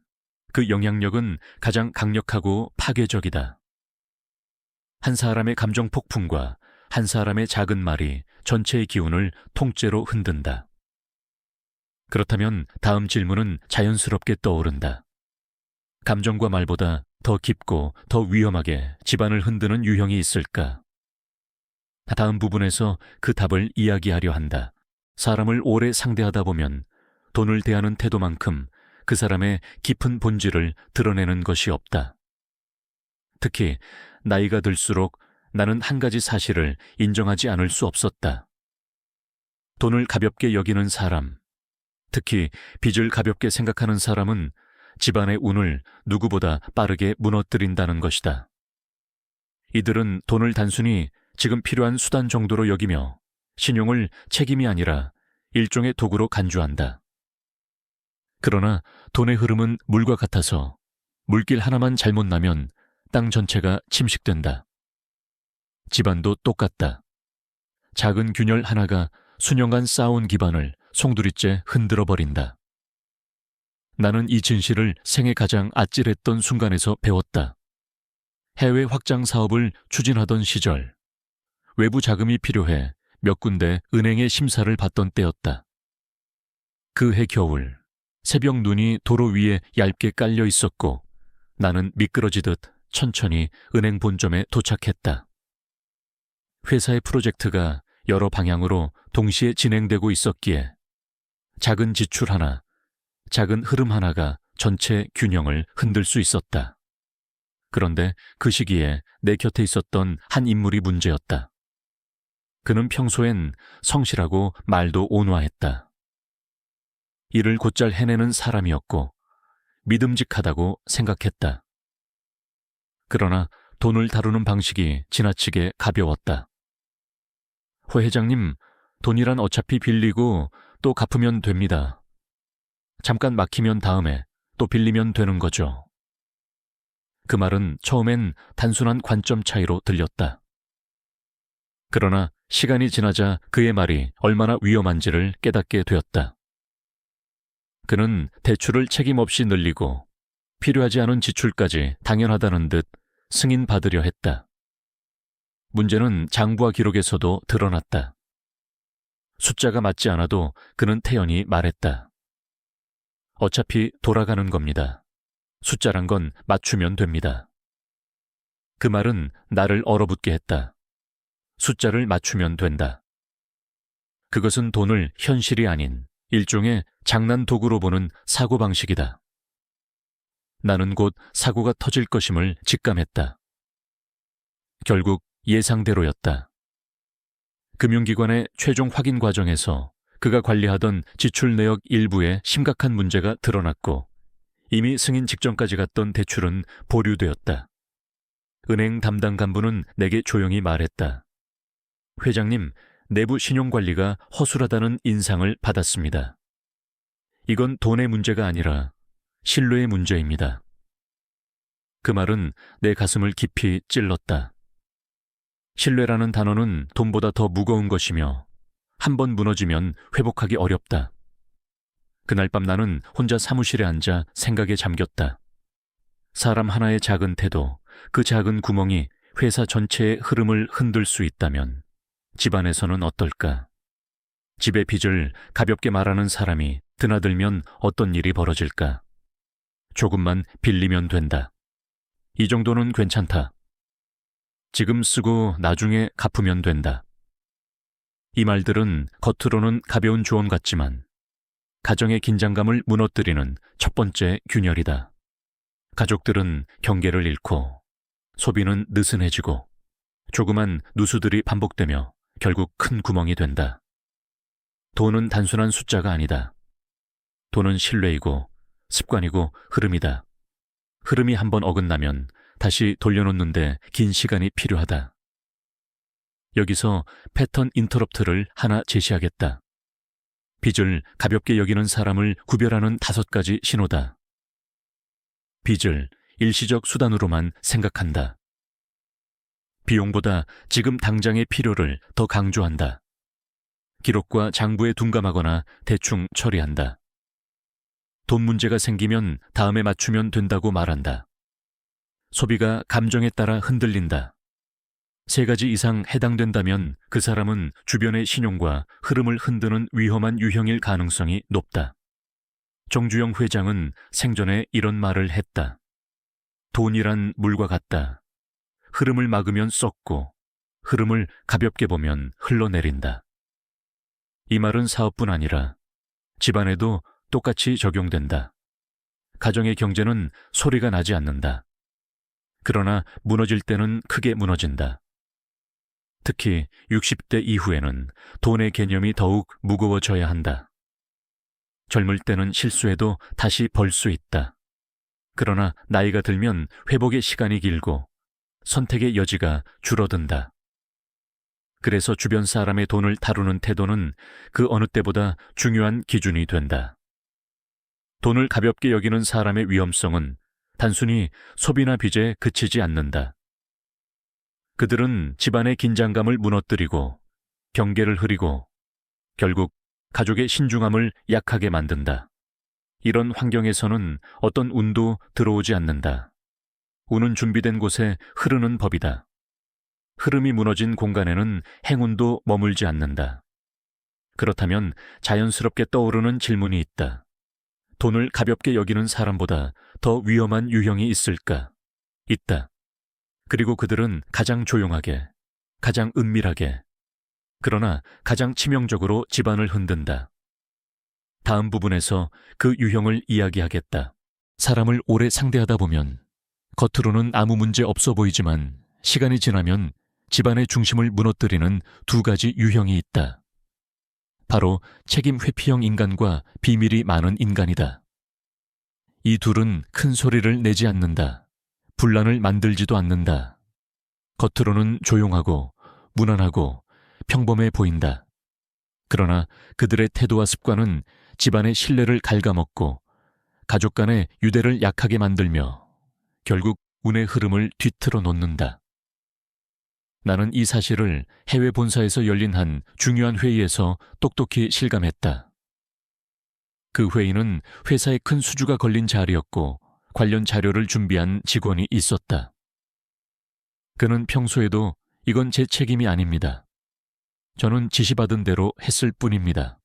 A: 그 영향력은 가장 강력하고 파괴적이다. 한 사람의 감정 폭풍과 한 사람의 작은 말이 전체의 기운을 통째로 흔든다. 그렇다면 다음 질문은 자연스럽게 떠오른다. 감정과 말보다 더 깊고 더 위험하게 집안을 흔드는 유형이 있을까? 다음 부분에서 그 답을 이야기하려 한다. 사람을 오래 상대하다 보면 돈을 대하는 태도만큼 그 사람의 깊은 본질을 드러내는 것이 없다. 특히 나이가 들수록 나는 한 가지 사실을 인정하지 않을 수 없었다. 돈을 가볍게 여기는 사람, 특히 빚을 가볍게 생각하는 사람은 집안의 운을 누구보다 빠르게 무너뜨린다는 것이다. 이들은 돈을 단순히 지금 필요한 수단 정도로 여기며 신용을 책임이 아니라 일종의 도구로 간주한다. 그러나 돈의 흐름은 물과 같아서 물길 하나만 잘못 나면 땅 전체가 침식된다. 집안도 똑같다. 작은 균열 하나가 수년간 쌓아온 기반을 송두리째 흔들어 버린다. 나는 이 진실을 생애 가장 아찔했던 순간에서 배웠다. 해외 확장 사업을 추진하던 시절, 외부 자금이 필요해 몇 군데 은행의 심사를 받던 때였다. 그 해 겨울, 새벽 눈이 도로 위에 얇게 깔려 있었고 나는 미끄러지듯 천천히 은행 본점에 도착했다. 회사의 프로젝트가 여러 방향으로 동시에 진행되고 있었기에 작은 지출 하나, 작은 흐름 하나가 전체 균형을 흔들 수 있었다. 그런데 그 시기에 내 곁에 있었던 한 인물이 문제였다. 그는 평소엔 성실하고 말도 온화했다. 일을 곧잘 해내는 사람이었고 믿음직하다고 생각했다. 그러나 돈을 다루는 방식이 지나치게 가벼웠다. 호 회장님, 돈이란 어차피 빌리고 또 갚으면 됩니다. 잠깐 막히면 다음에 또 빌리면 되는 거죠. 그 말은 처음엔 단순한 관점 차이로 들렸다. 그러나 시간이 지나자 그의 말이 얼마나 위험한지를 깨닫게 되었다. 그는 대출을 책임 없이 늘리고 필요하지 않은 지출까지 당연하다는 듯 승인받으려 했다. 문제는 장부와 기록에서도 드러났다. 숫자가 맞지 않아도 그는 태연히 말했다. 어차피 돌아가는 겁니다. 숫자란 건 맞추면 됩니다. 그 말은 나를 얼어붙게 했다. 숫자를 맞추면 된다. 그것은 돈을 현실이 아닌 일종의 장난 도구로 보는 사고방식이다. 나는 곧 사고가 터질 것임을 직감했다. 결국 예상대로였다. 금융기관의 최종 확인 과정에서 그가 관리하던 지출 내역 일부에 심각한 문제가 드러났고 이미 승인 직전까지 갔던 대출은 보류되었다. 은행 담당 간부는 내게 조용히 말했다. 회장님, 내부 신용관리가 허술하다는 인상을 받았습니다. 이건 돈의 문제가 아니라 신뢰의 문제입니다. 그 말은 내 가슴을 깊이 찔렀다. 신뢰라는 단어는 돈보다 더 무거운 것이며 한 번 무너지면 회복하기 어렵다. 그날 밤 나는 혼자 사무실에 앉아 생각에 잠겼다. 사람 하나의 작은 태도, 그 작은 구멍이 회사 전체의 흐름을 흔들 수 있다면 집안에서는 어떨까? 집의 빚을 가볍게 말하는 사람이 드나들면 어떤 일이 벌어질까? 조금만 빌리면 된다. 이 정도는 괜찮다. 지금 쓰고 나중에 갚으면 된다. 이 말들은 겉으로는 가벼운 조언 같지만 가정의 긴장감을 무너뜨리는 첫 번째 균열이다. 가족들은 경계를 잃고 소비는 느슨해지고 조그만 누수들이 반복되며 결국 큰 구멍이 된다. 돈은 단순한 숫자가 아니다. 돈은 신뢰이고 습관이고 흐름이다. 흐름이 한번 어긋나면 다시 돌려놓는데 긴 시간이 필요하다. 여기서 패턴 인터럽트를 하나 제시하겠다. 빚을 가볍게 여기는 사람을 구별하는 5가지 신호다. 빚을 일시적 수단으로만 생각한다. 비용보다 지금 당장의 필요를 더 강조한다. 기록과 장부에 둔감하거나 대충 처리한다. 돈 문제가 생기면 다음에 맞추면 된다고 말한다. 소비가 감정에 따라 흔들린다. 3가지 이상 해당된다면 그 사람은 주변의 신용과 흐름을 흔드는 위험한 유형일 가능성이 높다. 정주영 회장은 생전에 이런 말을 했다. 돈이란 물과 같다. 흐름을 막으면 썩고 흐름을 가볍게 보면 흘러내린다. 이 말은 사업뿐 아니라 집안에도 똑같이 적용된다. 가정의 경제는 소리가 나지 않는다. 그러나 무너질 때는 크게 무너진다. 특히 60대 이후에는 돈의 개념이 더욱 무거워져야 한다. 젊을 때는 실수해도 다시 벌 수 있다. 그러나 나이가 들면 회복의 시간이 길고 선택의 여지가 줄어든다. 그래서 주변 사람의 돈을 다루는 태도는 그 어느 때보다 중요한 기준이 된다. 돈을 가볍게 여기는 사람의 위험성은 단순히 소비나 빚에 그치지 않는다. 그들은 집안의 긴장감을 무너뜨리고 경계를 흐리고 결국 가족의 신중함을 약하게 만든다. 이런 환경에서는 어떤 운도 들어오지 않는다. 운은 준비된 곳에 흐르는 법이다. 흐름이 무너진 공간에는 행운도 머물지 않는다. 그렇다면 자연스럽게 떠오르는 질문이 있다. 돈을 가볍게 여기는 사람보다 더 위험한 유형이 있을까? 있다. 그리고 그들은 가장 조용하게, 가장 은밀하게, 그러나 가장 치명적으로 집안을 흔든다. 다음 부분에서 그 유형을 이야기하겠다. 사람을 오래 상대하다 보면 겉으로는 아무 문제 없어 보이지만 시간이 지나면 집안의 중심을 무너뜨리는 2가지 유형이 있다. 바로 책임 회피형 인간과 비밀이 많은 인간이다. 이 둘은 큰 소리를 내지 않는다. 분란을 만들지도 않는다. 겉으로는 조용하고 무난하고 평범해 보인다. 그러나 그들의 태도와 습관은 집안의 신뢰를 갉아먹고 가족 간의 유대를 약하게 만들며 결국 운의 흐름을 뒤틀어 놓는다. 나는 이 사실을 해외 본사에서 열린 한 중요한 회의에서 똑똑히 실감했다. 그 회의는 회사의 큰 수주가 걸린 자리였고 관련 자료를 준비한 직원이 있었다. 그는 평소에도 이건 제 책임이 아닙니다. 저는 지시받은 대로 했을 뿐입니다.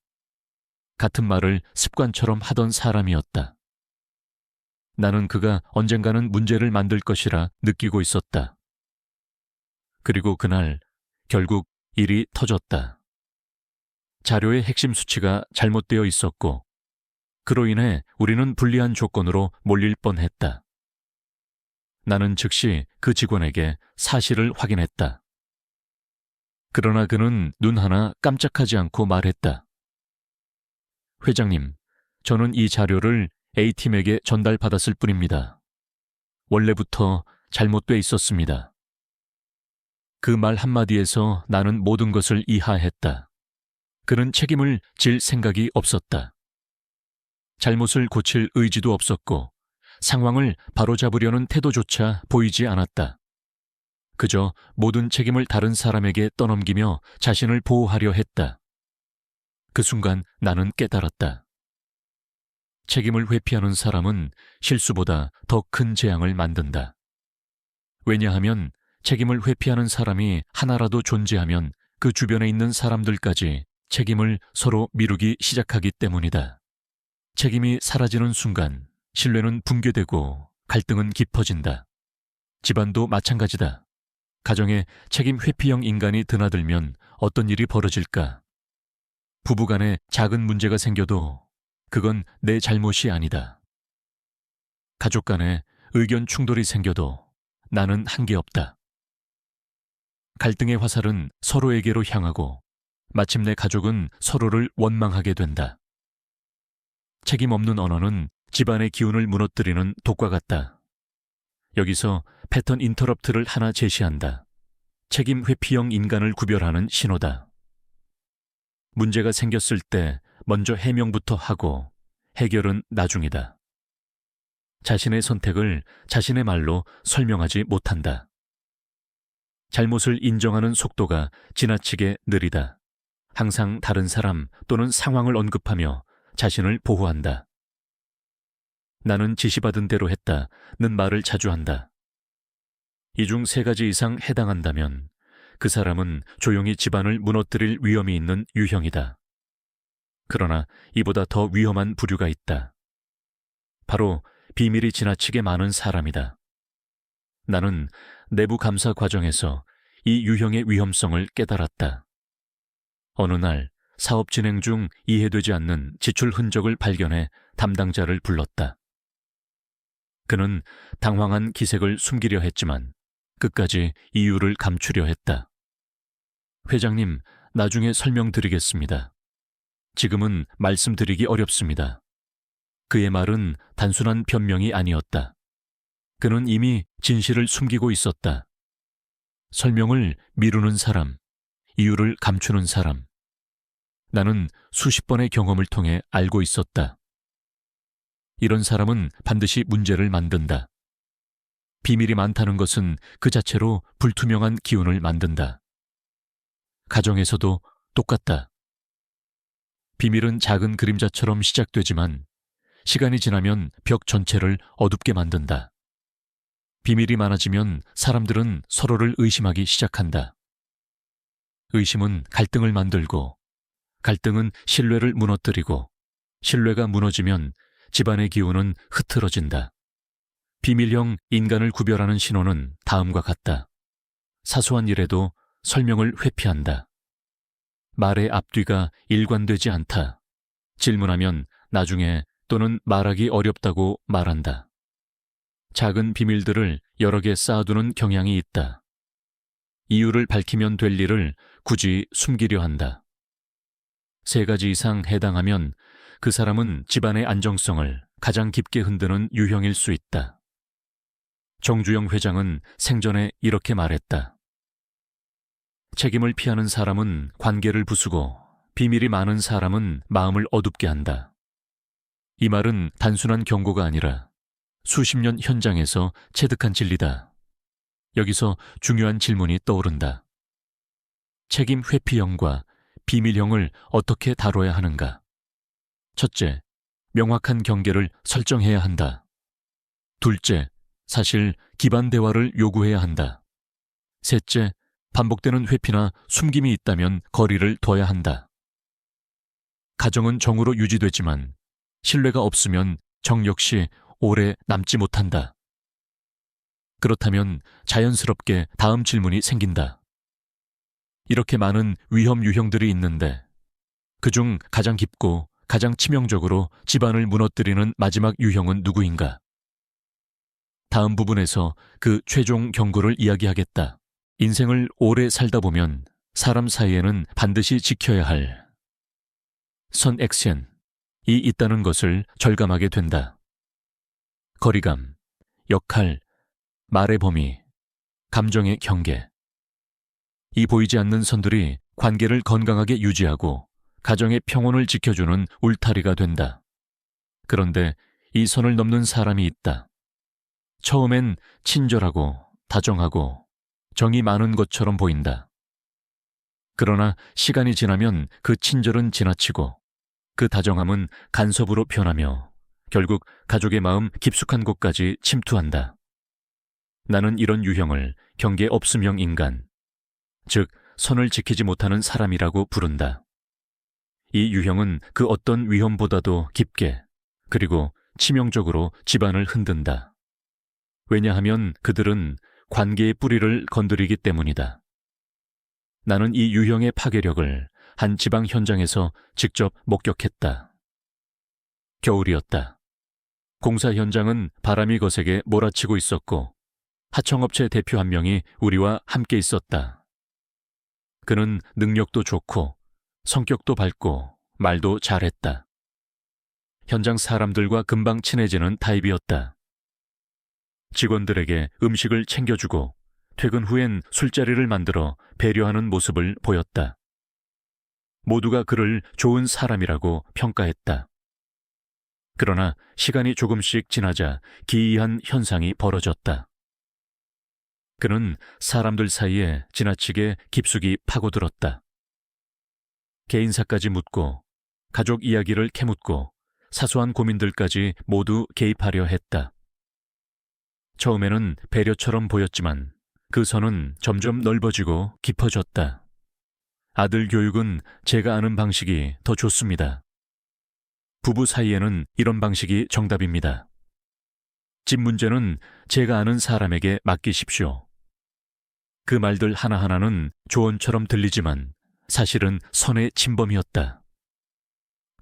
A: 같은 말을 습관처럼 하던 사람이었다. 나는 그가 언젠가는 문제를 만들 것이라 느끼고 있었다. 그리고 그날 결국 일이 터졌다. 자료의 핵심 수치가 잘못되어 있었고 그로 인해 우리는 불리한 조건으로 몰릴 뻔했다. 나는 즉시 그 직원에게 사실을 확인했다. 그러나 그는 눈 하나 깜짝하지 않고 말했다. 회장님, 저는 이 자료를 A팀에게 전달받았을 뿐입니다. 원래부터 잘못돼 있었습니다. 그 말 한마디에서 나는 모든 것을 이해했다. 그는 책임을 질 생각이 없었다. 잘못을 고칠 의지도 없었고 상황을 바로잡으려는 태도조차 보이지 않았다. 그저 모든 책임을 다른 사람에게 떠넘기며 자신을 보호하려 했다. 그 순간 나는 깨달았다. 책임을 회피하는 사람은 실수보다 더 큰 재앙을 만든다. 왜냐하면 책임을 회피하는 사람이 하나라도 존재하면 그 주변에 있는 사람들까지 책임을 서로 미루기 시작하기 때문이다. 책임이 사라지는 순간 신뢰는 붕괴되고 갈등은 깊어진다. 집안도 마찬가지다. 가정에 책임 회피형 인간이 드나들면 어떤 일이 벌어질까? 부부간에 작은 문제가 생겨도 그건 내 잘못이 아니다. 가족 간에 의견 충돌이 생겨도 나는 한계 없다. 갈등의 화살은 서로에게로 향하고 마침내 가족은 서로를 원망하게 된다. 책임 없는 언어는 집안의 기운을 무너뜨리는 독과 같다. 여기서 패턴 인터럽트를 하나 제시한다. 책임 회피형 인간을 구별하는 신호다. 문제가 생겼을 때 먼저 해명부터 하고 해결은 나중이다. 자신의 선택을 자신의 말로 설명하지 못한다. 잘못을 인정하는 속도가 지나치게 느리다. 항상 다른 사람 또는 상황을 언급하며 자신을 보호한다. 나는 지시받은 대로 했다는 말을 자주 한다. 이 중 3가지 이상 해당한다면 그 사람은 조용히 집안을 무너뜨릴 위험이 있는 유형이다. 그러나 이보다 더 위험한 부류가 있다. 바로 비밀이 지나치게 많은 사람이다. 나는 내부 감사 과정에서 이 유형의 위험성을 깨달았다. 어느 날 사업 진행 중 이해되지 않는 지출 흔적을 발견해 담당자를 불렀다. 그는 당황한 기색을 숨기려 했지만 끝까지 이유를 감추려 했다. 회장님, 나중에 설명드리겠습니다. 지금은 말씀드리기 어렵습니다. 그의 말은 단순한 변명이 아니었다. 그는 이미 진실을 숨기고 있었다. 설명을 미루는 사람, 이유를 감추는 사람. 나는 수십 번의 경험을 통해 알고 있었다. 이런 사람은 반드시 문제를 만든다. 비밀이 많다는 것은 그 자체로 불투명한 기운을 만든다. 가정에서도 똑같다. 비밀은 작은 그림자처럼 시작되지만 시간이 지나면 벽 전체를 어둡게 만든다. 비밀이 많아지면 사람들은 서로를 의심하기 시작한다. 의심은 갈등을 만들고, 갈등은 신뢰를 무너뜨리고, 신뢰가 무너지면 집안의 기운은 흐트러진다. 비밀형 인간을 구별하는 신호는 다음과 같다. 사소한 일에도 설명을 회피한다. 말의 앞뒤가 일관되지 않다. 질문하면 나중에 또는 말하기 어렵다고 말한다. 작은 비밀들을 여러 개 쌓아두는 경향이 있다. 이유를 밝히면 될 일을 굳이 숨기려 한다. 3가지 이상 해당하면 그 사람은 집안의 안정성을 가장 깊게 흔드는 유형일 수 있다. 정주영 회장은 생전에 이렇게 말했다. 책임을 피하는 사람은 관계를 부수고 비밀이 많은 사람은 마음을 어둡게 한다. 이 말은 단순한 경고가 아니라 수십 년 현장에서 체득한 진리다. 여기서 중요한 질문이 떠오른다. 책임 회피형과 비밀형을 어떻게 다뤄야 하는가? 첫째, 명확한 경계를 설정해야 한다. 둘째, 사실 기반 대화를 요구해야 한다. 셋째, 반복되는 회피나 숨김이 있다면 거리를 둬야 한다. 가정은 정으로 유지되지만 신뢰가 없으면 정 역시 오래 남지 못한다. 그렇다면 자연스럽게 다음 질문이 생긴다. 이렇게 많은 위험 유형들이 있는데 그중 가장 깊고 가장 치명적으로 집안을 무너뜨리는 마지막 유형은 누구인가? 다음 부분에서 그 최종 경고를 이야기하겠다. 인생을 오래 살다 보면 사람 사이에는 반드시 지켜야 할 선액션이 있다는 것을 절감하게 된다. 거리감, 역할, 말의 범위, 감정의 경계. 이 보이지 않는 선들이 관계를 건강하게 유지하고 가정의 평온을 지켜주는 울타리가 된다. 그런데 이 선을 넘는 사람이 있다. 처음엔 친절하고 다정하고 정이 많은 것처럼 보인다. 그러나 시간이 지나면 그 친절은 지나치고 그 다정함은 간섭으로 변하며 결국 가족의 마음 깊숙한 곳까지 침투한다. 나는 이런 유형을 경계 없음형 인간, 즉 선을 지키지 못하는 사람이라고 부른다. 이 유형은 그 어떤 위험보다도 깊게 그리고 치명적으로 집안을 흔든다. 왜냐하면 그들은 관계의 뿌리를 건드리기 때문이다. 나는 이 유형의 파괴력을 한 지방 현장에서 직접 목격했다. 겨울이었다. 공사 현장은 바람이 거세게 몰아치고 있었고 하청업체 대표 한 명이 우리와 함께 있었다. 그는 능력도 좋고 성격도 밝고 말도 잘했다. 현장 사람들과 금방 친해지는 타입이었다. 직원들에게 음식을 챙겨주고 퇴근 후엔 술자리를 만들어 배려하는 모습을 보였다. 모두가 그를 좋은 사람이라고 평가했다. 그러나 시간이 조금씩 지나자 기이한 현상이 벌어졌다. 그는 사람들 사이에 지나치게 깊숙이 파고들었다. 개인사까지 묻고 가족 이야기를 캐묻고 사소한 고민들까지 모두 개입하려 했다. 처음에는 배려처럼 보였지만 그 선은 점점 넓어지고 깊어졌다. 아들 교육은 제가 아는 방식이 더 좋습니다. 부부 사이에는 이런 방식이 정답입니다. 집 문제는 제가 아는 사람에게 맡기십시오. 그 말들 하나하나는 조언처럼 들리지만 사실은 선의 침범이었다.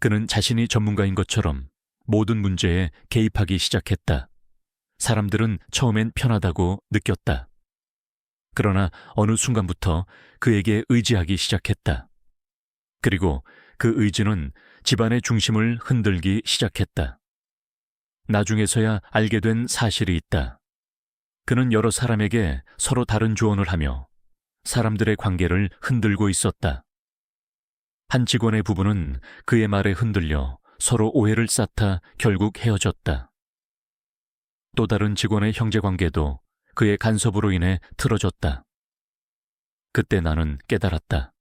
A: 그는 자신이 전문가인 것처럼 모든 문제에 개입하기 시작했다. 사람들은 처음엔 편하다고 느꼈다. 그러나 어느 순간부터 그에게 의지하기 시작했다. 그리고 그 의지는 집안의 중심을 흔들기 시작했다. 나중에서야 알게 된 사실이 있다. 그는 여러 사람에게 서로 다른 조언을 하며 사람들의 관계를 흔들고 있었다. 한 직원의 부부는 그의 말에 흔들려 서로 오해를 쌓다 결국 헤어졌다. 또 다른 직원의 형제관계도 그의 간섭으로 인해 틀어졌다. 그때 나는 깨달았다.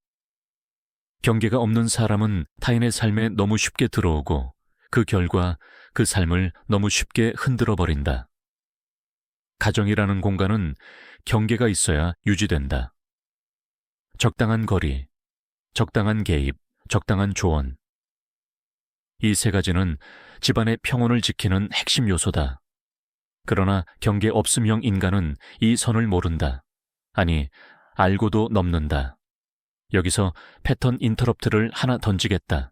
A: 경계가 없는 사람은 타인의 삶에 너무 쉽게 들어오고 그 결과 그 삶을 너무 쉽게 흔들어 버린다. 가정이라는 공간은 경계가 있어야 유지된다. 적당한 거리, 적당한 개입, 적당한 조언. 이 세 가지는 집안의 평온을 지키는 핵심 요소다. 그러나 경계 없음형 인간은 이 선을 모른다. 아니, 알고도 넘는다. 여기서 패턴 인터럽트를 하나 던지겠다.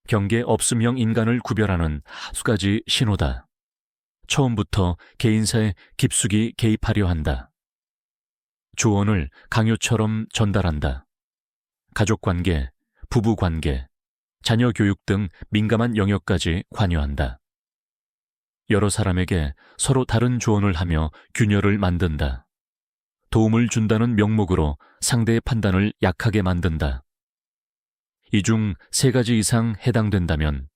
A: 경계 없음형 인간을 구별하는 수 가지 신호다. 처음부터 개인사에 깊숙이 개입하려 한다. 조언을 강요처럼 전달한다. 가족관계, 부부관계, 자녀 교육 등 민감한 영역까지 관여한다. 여러 사람에게 서로 다른 조언을 하며 균열을 만든다. 도움을 준다는 명목으로 상대의 판단을 약하게 만든다. 이 중 세 가지 이상 해당된다면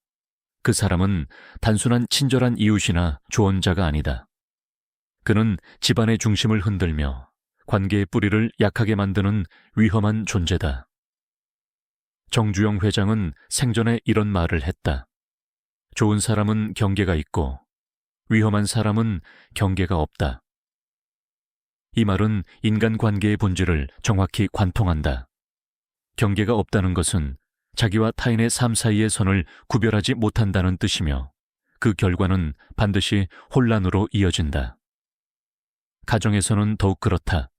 A: 그 사람은 단순한 친절한 이웃이나 조언자가 아니다. 그는 집안의 중심을 흔들며 관계의 뿌리를 약하게 만드는 위험한 존재다. 정주영 회장은 생전에 이런 말을 했다. 좋은 사람은 경계가 있고 위험한 사람은 경계가 없다. 이 말은 인간관계의 본질을 정확히 관통한다. 경계가 없다는 것은 자기와 타인의 삶 사이의 선을 구별하지 못한다는 뜻이며 그 결과는 반드시 혼란으로 이어진다. 가정에서는 더욱 그렇다.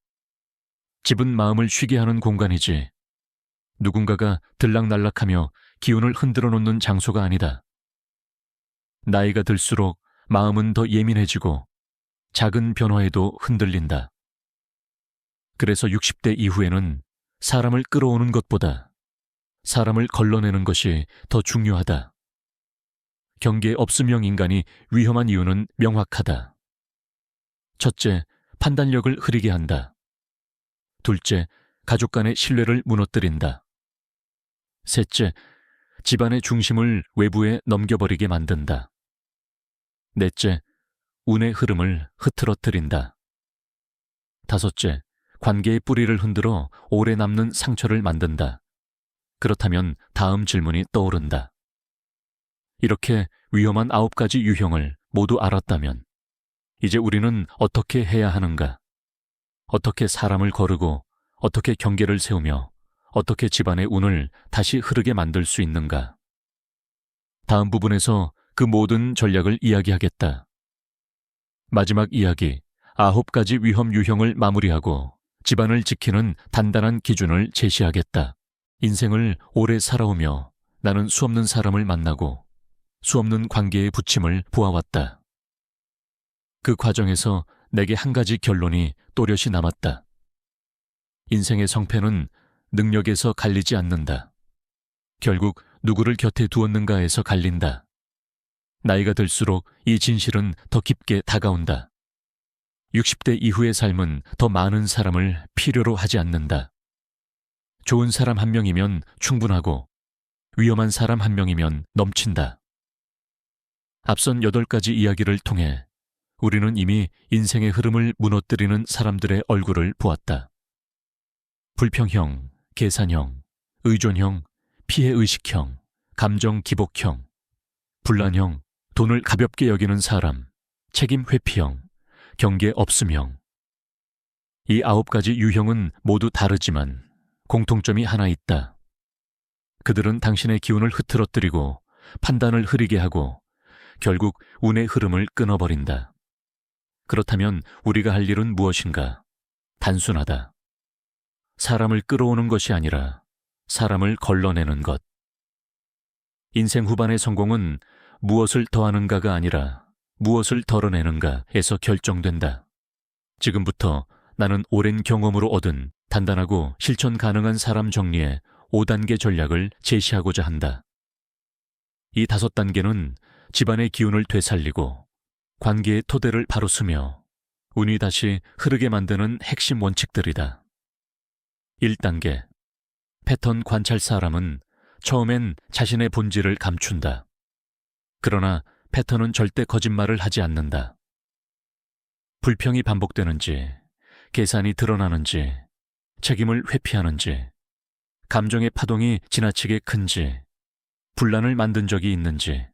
A: 집은 마음을 쉬게 하는 공간이지 누군가가 들락날락하며 기운을 흔들어 놓는 장소가 아니다. 나이가 들수록 마음은 더 예민해지고 작은 변화에도 흔들린다. 그래서 60대 이후에는 사람을 끌어오는 것보다 사람을 걸러내는 것이 더 중요하다. 경계 없음형 인간이 위험한 이유는 명확하다. 첫째, 판단력을 흐리게 한다. 둘째, 가족 간의 신뢰를 무너뜨린다. 셋째, 집안의 중심을 외부에 넘겨버리게 만든다. 넷째, 운의 흐름을 흐트러뜨린다. 다섯째, 관계의 뿌리를 흔들어 오래 남는 상처를 만든다. 그렇다면 다음 질문이 떠오른다. 이렇게 위험한 9가지 유형을 모두 알았다면 이제 우리는 어떻게 해야 하는가? 어떻게 사람을 거르고 어떻게 경계를 세우며 어떻게 집안의 운을 다시 흐르게 만들 수 있는가? 다음 부분에서 그 모든 전략을 이야기하겠다. 마지막 이야기, 9가지 위험 유형을 마무리하고 집안을 지키는 단단한 기준을 제시하겠다. 인생을 오래 살아오며 나는 수없는 사람을 만나고 수없는 관계의 부침을 보아왔다. 그 과정에서 내게 한 가지 결론이 또렷이 남았다. 인생의 성패는 능력에서 갈리지 않는다. 결국 누구를 곁에 두었는가에서 갈린다. 나이가 들수록 이 진실은 더 깊게 다가온다. 60대 이후의 삶은 더 많은 사람을 필요로 하지 않는다. 좋은 사람 한 명이면 충분하고 위험한 사람 한 명이면 넘친다. 앞선 8가지 이야기를 통해 우리는 이미 인생의 흐름을 무너뜨리는 사람들의 얼굴을 보았다. 불평형, 계산형, 의존형, 피해의식형, 감정기복형, 분란형, 돈을 가볍게 여기는 사람, 책임회피형, 경계 없음형. 이 9가지 유형은 모두 다르지만 공통점이 하나 있다. 그들은 당신의 기운을 흐트러뜨리고 판단을 흐리게 하고 결국 운의 흐름을 끊어버린다. 그렇다면 우리가 할 일은 무엇인가? 단순하다. 사람을 끌어오는 것이 아니라 사람을 걸러내는 것. 인생 후반의 성공은 무엇을 더하는가가 아니라 무엇을 덜어내는가에서 결정된다. 지금부터 나는 오랜 경험으로 얻은 단단하고 실천 가능한 사람 정리의 5단계 전략을 제시하고자 한다. 이 5단계는 집안의 기운을 되살리고 관계의 토대를 바로 쓰며 운이 다시 흐르게 만드는 핵심 원칙들이다. 1단계. 패턴 관찰. 사람은 처음엔 자신의 본질을 감춘다. 그러나 패턴은 절대 거짓말을 하지 않는다. 불평이 반복되는지, 계산이 드러나는지, 책임을 회피하는지, 감정의 파동이 지나치게 큰지, 분란을 만든 적이 있는지,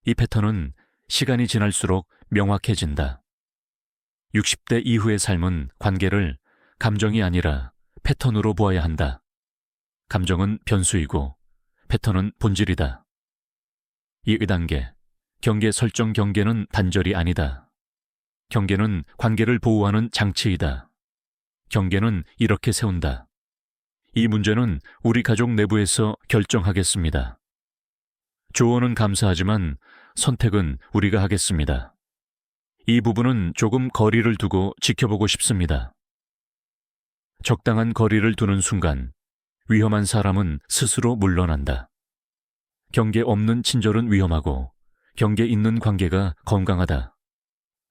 A: 이 패턴은 시간이 지날수록 명확해진다. 60대 이후의 삶은 관계를 감정이 아니라 패턴으로 보아야 한다. 감정은 변수이고 패턴은 본질이다. 이 2단계, 경계 설정. 경계는 단절이 아니다. 경계는 관계를 보호하는 장치이다. 경계는 이렇게 세운다. 이 문제는 우리 가족 내부에서 결정하겠습니다. 조언은 감사하지만 선택은 우리가 하겠습니다. 이 부분은 조금 거리를 두고 지켜보고 싶습니다. 적당한 거리를 두는 순간 위험한 사람은 스스로 물러난다. 경계 없는 친절은 위험하고 경계 있는 관계가 건강하다.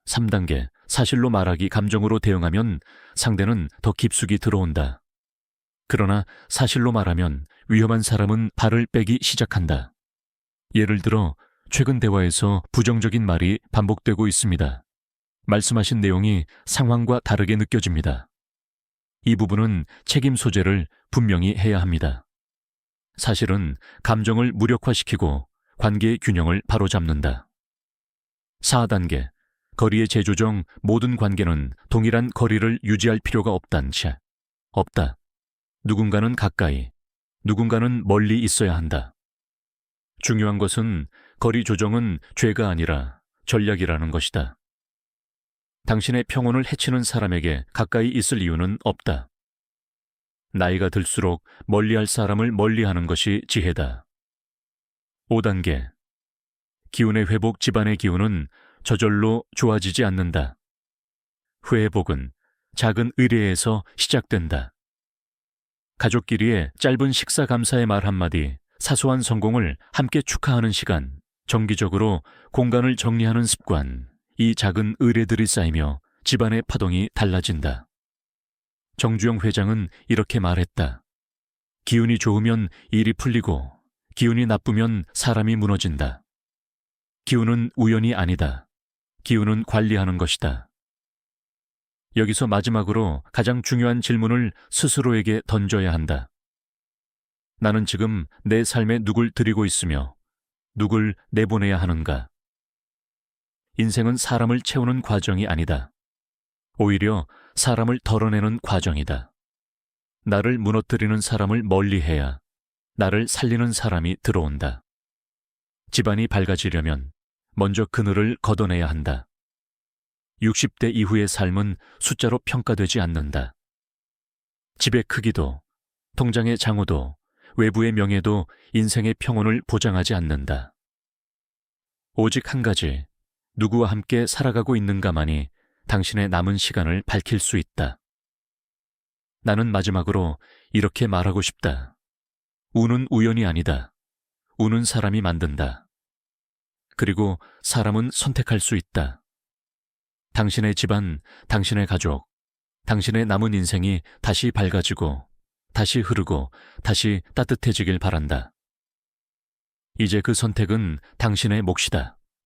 A: 3단계, 사실로 말하기. 감정으로 대응하면 상대는 더 깊숙이 들어온다. 그러나 사실로 말하면 위험한 사람은 발을 빼기 시작한다. 예를 들어 최근 대화에서 부정적인 말이 반복되고 있습니다. 말씀하신 내용이 상황과 다르게 느껴집니다. 이 부분은 책임 소재를 분명히 해야 합니다. 사실은 감정을 무력화시키고 관계의 균형을 바로잡는다. 4단계, 거리의 재조정. 모든 관계는 동일한 거리를 유지할 필요가 없다. 누군가는 가까이, 누군가는 멀리 있어야 한다. 중요한 것은 거리 조정은 죄가 아니라 전략이라는 것이다. 당신의 평온을 해치는 사람에게 가까이 있을 이유는 없다. 나이가 들수록 멀리할 사람을 멀리하는 것이 지혜다. 5단계, 기운의 회복. 집안의 기운은 저절로 좋아지지 않는다. 회복은 작은 의례에서 시작된다. 가족끼리의 짧은 식사 감사의 말 한마디, 사소한 성공을 함께 축하하는 시간, 정기적으로 공간을 정리하는 습관, 이 작은 의례들이 쌓이며 집안의 파동이 달라진다. 정주영 회장은 이렇게 말했다. 기운이 좋으면 일이 풀리고 기운이 나쁘면 사람이 무너진다. 기운은 우연이 아니다. 기운은 관리하는 것이다. 여기서 마지막으로 가장 중요한 질문을 스스로에게 던져야 한다. 나는 지금 내 삶에 누굴 드리고 있으며 누굴 내보내야 하는가? 인생은 사람을 채우는 과정이 아니다. 오히려 사람을 덜어내는 과정이다. 나를 무너뜨리는 사람을 멀리해야 나를 살리는 사람이 들어온다. 집안이 밝아지려면 먼저 그늘을 걷어내야 한다. 60대 이후의 삶은 숫자로 평가되지 않는다. 집의 크기도, 통장의 장우도, 외부의 명예도 인생의 평온을 보장하지 않는다. 오직 한 가지, 누구와 함께 살아가고 있는가만이 당신의 남은 시간을 밝힐 수 있다. 나는 마지막으로 이렇게 말하고 싶다. 운은 우연이 아니다. 운은 사람이 만든다. 그리고 사람은 선택할 수 있다. 당신의 집안, 당신의 가족, 당신의 남은 인생이 다시 밝아지고, 다시 흐르고, 다시 따뜻해지길 바란다. 이제 그 선택은 당신의 몫이다.